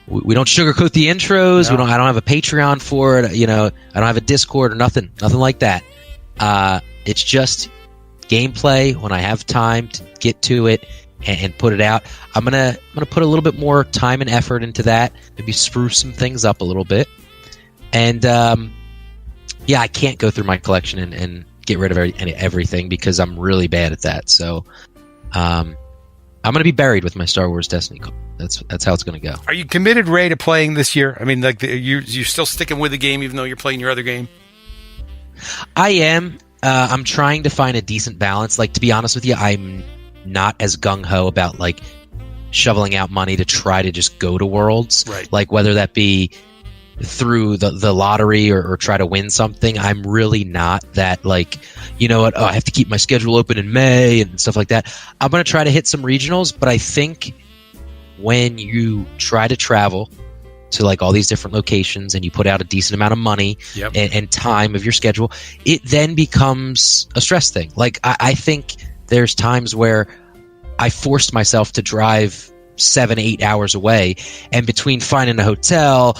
Speaker 2: sugarcoat the intros.
Speaker 1: No.
Speaker 2: I don't have a Patreon for it. I don't have a Discord or nothing like that. It's just gameplay when I have time to get to it and put it out. I'm gonna put a little bit more time and effort into that. Maybe spruce some things up a little bit. And I can't go through my collection and get rid of everything because I'm really bad at that. So I'm going to be buried with my Star Wars Destiny card. That's how it's going to go.
Speaker 1: Are you committed, Ray, to playing this year? I mean, like, you're still sticking with the game even though you're playing your other game?
Speaker 2: I am. I'm trying to find a decent balance. Like, to be honest with you, I'm not as gung-ho about, like, shoveling out money to try to just go to Worlds.
Speaker 1: Right.
Speaker 2: Like, whether that be through the lottery or try to win something. I'm really not that, like, you know what, I have to keep my schedule open in May and stuff like that. I'm going to try to hit some regionals, but I think when you try to travel to like all these different locations and you put out a decent amount of money and time of your schedule, it then becomes a stress thing. Like, I think there's times where I forced myself to drive 7-8 hours away, and between finding a hotel,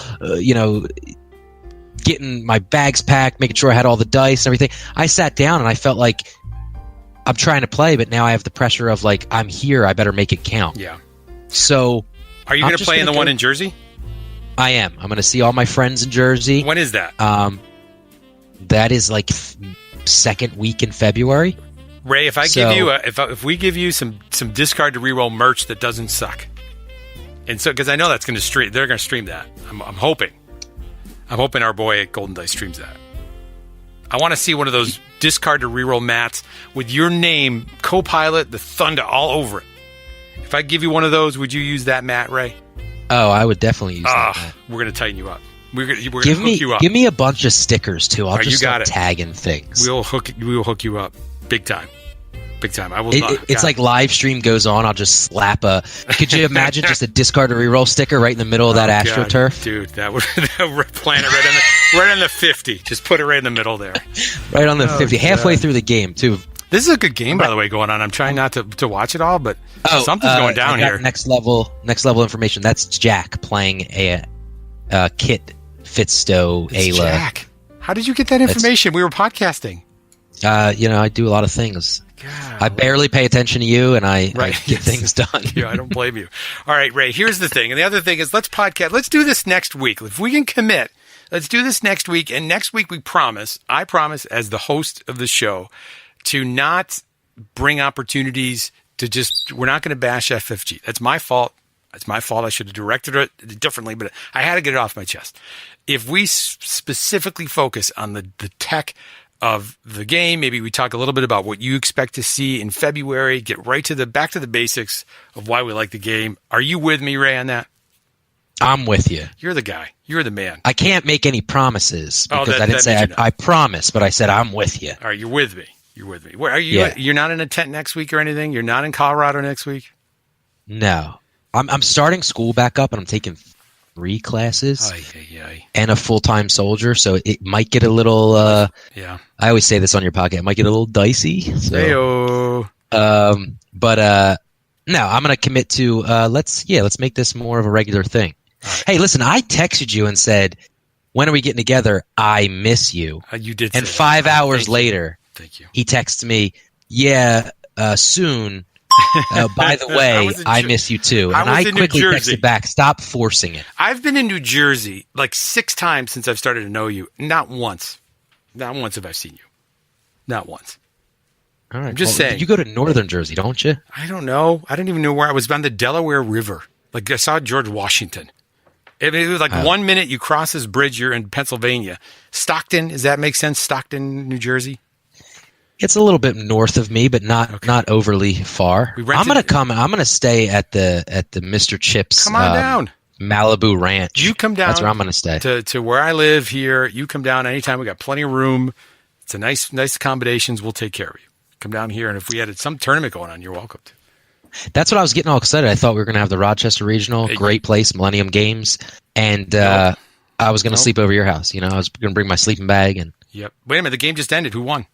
Speaker 2: getting my bags packed, making sure I had all the dice and everything, I sat down and I felt like I'm trying to play, but now I have the pressure of, like, I'm here, I better make it count.
Speaker 1: Yeah.
Speaker 2: So
Speaker 1: are you going to play in the one in Jersey?
Speaker 2: I am. I'm going to see all my friends in Jersey.
Speaker 1: When is that?
Speaker 2: That is like second week in February.
Speaker 1: Ray, if we give you some discard to reroll merch that doesn't suck, and so because I know that's going to stream, they're going to stream that. I'm hoping our boy at Golden Dice streams that. I want to see one of those discard to reroll mats with your name, co-pilot, the Thunder all over it. If I give you one of those, would you use that mat, Ray?
Speaker 2: Oh, I would definitely use that mat.
Speaker 1: We're going to tighten you up. We're going to hook you up.
Speaker 2: Give me a bunch of stickers too. I'll just start tagging things.
Speaker 1: We will hook you up big time. Big time. I will.
Speaker 2: It's like live stream goes on. I'll just slap a. Could you imagine just a discard to reroll sticker right in the middle of that AstroTurf?
Speaker 1: Dude, that would plant it right on the 50. Just put it right in the middle there.
Speaker 2: Right on the 50, halfway through the game too.
Speaker 1: This is a good game, by the way, going on. I'm trying not to watch it all, but something's going down here.
Speaker 2: Next level information. That's Jack playing a Kit Fitzstowe Ayla.
Speaker 1: Jack, how did you get that information? We were podcasting.
Speaker 2: I do a lot of things.
Speaker 1: God.
Speaker 2: I barely pay attention to you, and I get things done.
Speaker 1: Yeah, I don't blame you. All right, Ray, here's the thing. And the other thing is, let's podcast. Let's do this next week. If we can commit, let's do this next week. And next week, I promise, as the host of the show, to not bring opportunities to just, we're not going to bash FFG. That's my fault. That's my fault. I should have directed it differently, but I had to get it off my chest. If we specifically focus on the tech of the game, maybe we talk a little bit about what you expect to see in February, get right to back to the basics of why we like the game. Are you with me, Ray, on that?
Speaker 2: I'm with you.
Speaker 1: You're the guy. You're the man.
Speaker 2: I can't make any promises because I didn't say I promise, but I said I'm with you.
Speaker 1: All right, you're with me. You're with me. Where are you? Yeah. You're not in a tent next week or anything? You're not in Colorado next week?
Speaker 2: No. I'm starting school back up, and I'm taking 3 classes and a full-time soldier, so it might get a little I always say this on your podcast, it might get a little dicey. So, but no, I'm going to commit to let's make this more of a regular thing. Right. Hey, listen, I texted you and said, when are we getting together? I miss you.
Speaker 1: You did.
Speaker 2: And 5 hours later,
Speaker 1: thank you.
Speaker 2: He texts me, soon. By the way, I miss you too. And I quickly texted back, stop forcing it.
Speaker 1: I've been in New Jersey like 6 times since I've started to know you. Not once have I seen you. Not once.
Speaker 2: All right.
Speaker 1: I'm just saying.
Speaker 2: You go to northern Jersey, don't you?
Speaker 1: I don't know. I don't even know where I was. On the Delaware River. Like, I saw George Washington. It was like 1 minute you cross this bridge, you're in Pennsylvania. Stockton, does that make sense? Stockton, New Jersey?
Speaker 2: It's a little bit north of me, but not overly far. I'm gonna stay at the Mr. Chips.
Speaker 1: Come on down,
Speaker 2: Malibu Ranch.
Speaker 1: You come down.
Speaker 2: That's where I'm gonna stay.
Speaker 1: To where I live here. You come down anytime. We got plenty of room. It's a nice accommodations. We'll take care of you. Come down here, and if we had some tournament going on, you're welcome to.
Speaker 2: That's what I was getting all excited. I thought we were gonna have the Rochester Regional, great place, Millennium Games, and I was gonna sleep over your house. I was gonna bring my sleeping bag and.
Speaker 1: Yep. Wait a minute. The game just ended. Who won?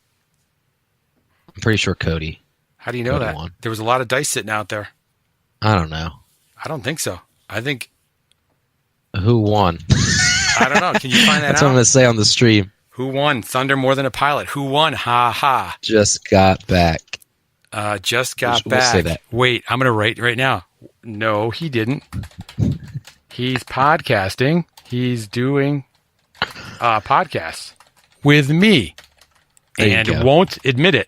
Speaker 2: I'm pretty sure Cody.
Speaker 1: How do you know that? Won. There was a lot of dice sitting out there.
Speaker 2: I don't know.
Speaker 1: I don't think so. I think.
Speaker 2: Who won?
Speaker 1: I don't know. Can you find that out?
Speaker 2: That's what I'm going to say on the stream.
Speaker 1: Who won? Thunder more than a pilot. Who won? Ha ha.
Speaker 2: Just got back.
Speaker 1: Just got back. Say that. Wait, I'm going to write right now. No, he didn't. He's podcasting. He's doing podcasts with me. And won't admit it.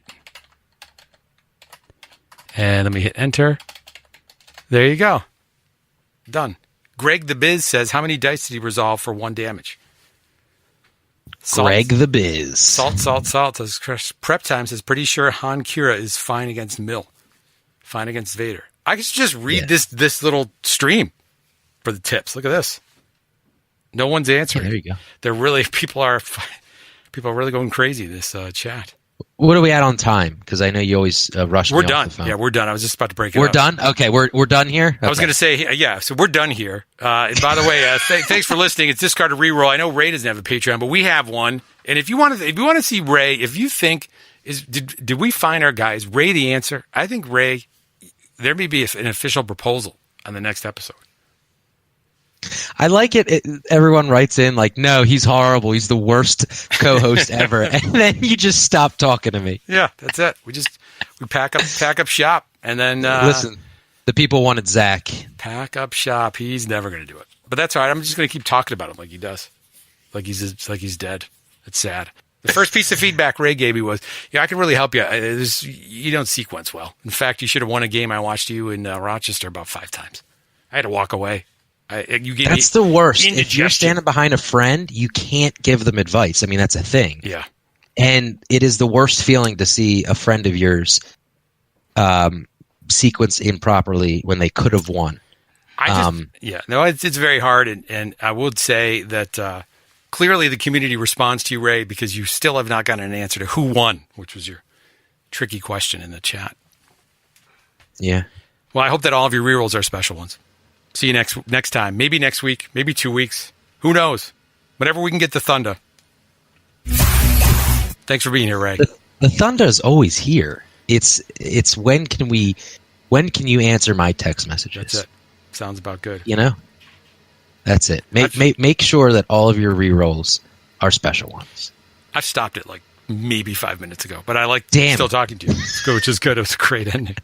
Speaker 1: And let me hit enter. There you go. Done. Greg the Biz says, how many dice did he resolve for 1 damage?
Speaker 2: Greg the Biz.
Speaker 1: Salt. Says, Prep Time says, pretty sure Han Kira is fine against Mill. Fine against Vader. I could just read this little stream for the tips. Look at this. No one's answering.
Speaker 2: Yeah, there you go.
Speaker 1: They're really, people are really going crazy, this chat.
Speaker 2: What are we at on time? Because I know you always rush me
Speaker 1: We're
Speaker 2: off
Speaker 1: done.
Speaker 2: the phone.
Speaker 1: Yeah, we're done. I was just about to break it
Speaker 2: We're
Speaker 1: up.
Speaker 2: done? Okay, we're done here? Okay.
Speaker 1: I was going to say, yeah, so we're done here. And by the way, thanks for listening. It's Discarded Reroll. I know Ray doesn't have a Patreon, but we have one. And if you want to see Ray, if you think, did we find our guy? Is Ray the answer? I think Ray, there may be an official proposal on the next episode.
Speaker 2: I like it. Everyone writes in like, no, he's horrible. He's the worst co-host ever. And then you just stop talking to me.
Speaker 1: Yeah, that's it. We pack up shop. And then
Speaker 2: listen, the people wanted Zach.
Speaker 1: Pack up shop. He's never going to do it. But that's all right. I'm just going to keep talking about him like he does. Like he's dead. It's sad. The first piece of feedback Ray gave me was, I can really help you. You don't sequence well. In fact, you should have won a game I watched you in Rochester about 5 times. I had to walk away.
Speaker 2: That's the worst. If you're standing behind a friend, you can't give them advice. I mean, that's a thing.
Speaker 1: Yeah.
Speaker 2: And it is the worst feeling to see a friend of yours sequence improperly when they could have won.
Speaker 1: It's very hard. And I would say that clearly the community responds to you, Ray, because you still have not gotten an answer to who won, which was your tricky question in the chat.
Speaker 2: Yeah.
Speaker 1: Well, I hope that all of your rerolls are special ones. See you next time. Maybe next week. Maybe 2 weeks. Who knows? Whenever we can get the Thunder. Thanks for being here, Ray.
Speaker 2: The Thunder is always here. It's when can you answer my text messages?
Speaker 1: That's it. Sounds about good.
Speaker 2: That's it. Make sure that all of your rerolls are special ones.
Speaker 1: I stopped it like maybe 5 minutes ago, but I like
Speaker 2: still
Speaker 1: talking to you, which is good. It was a great ending.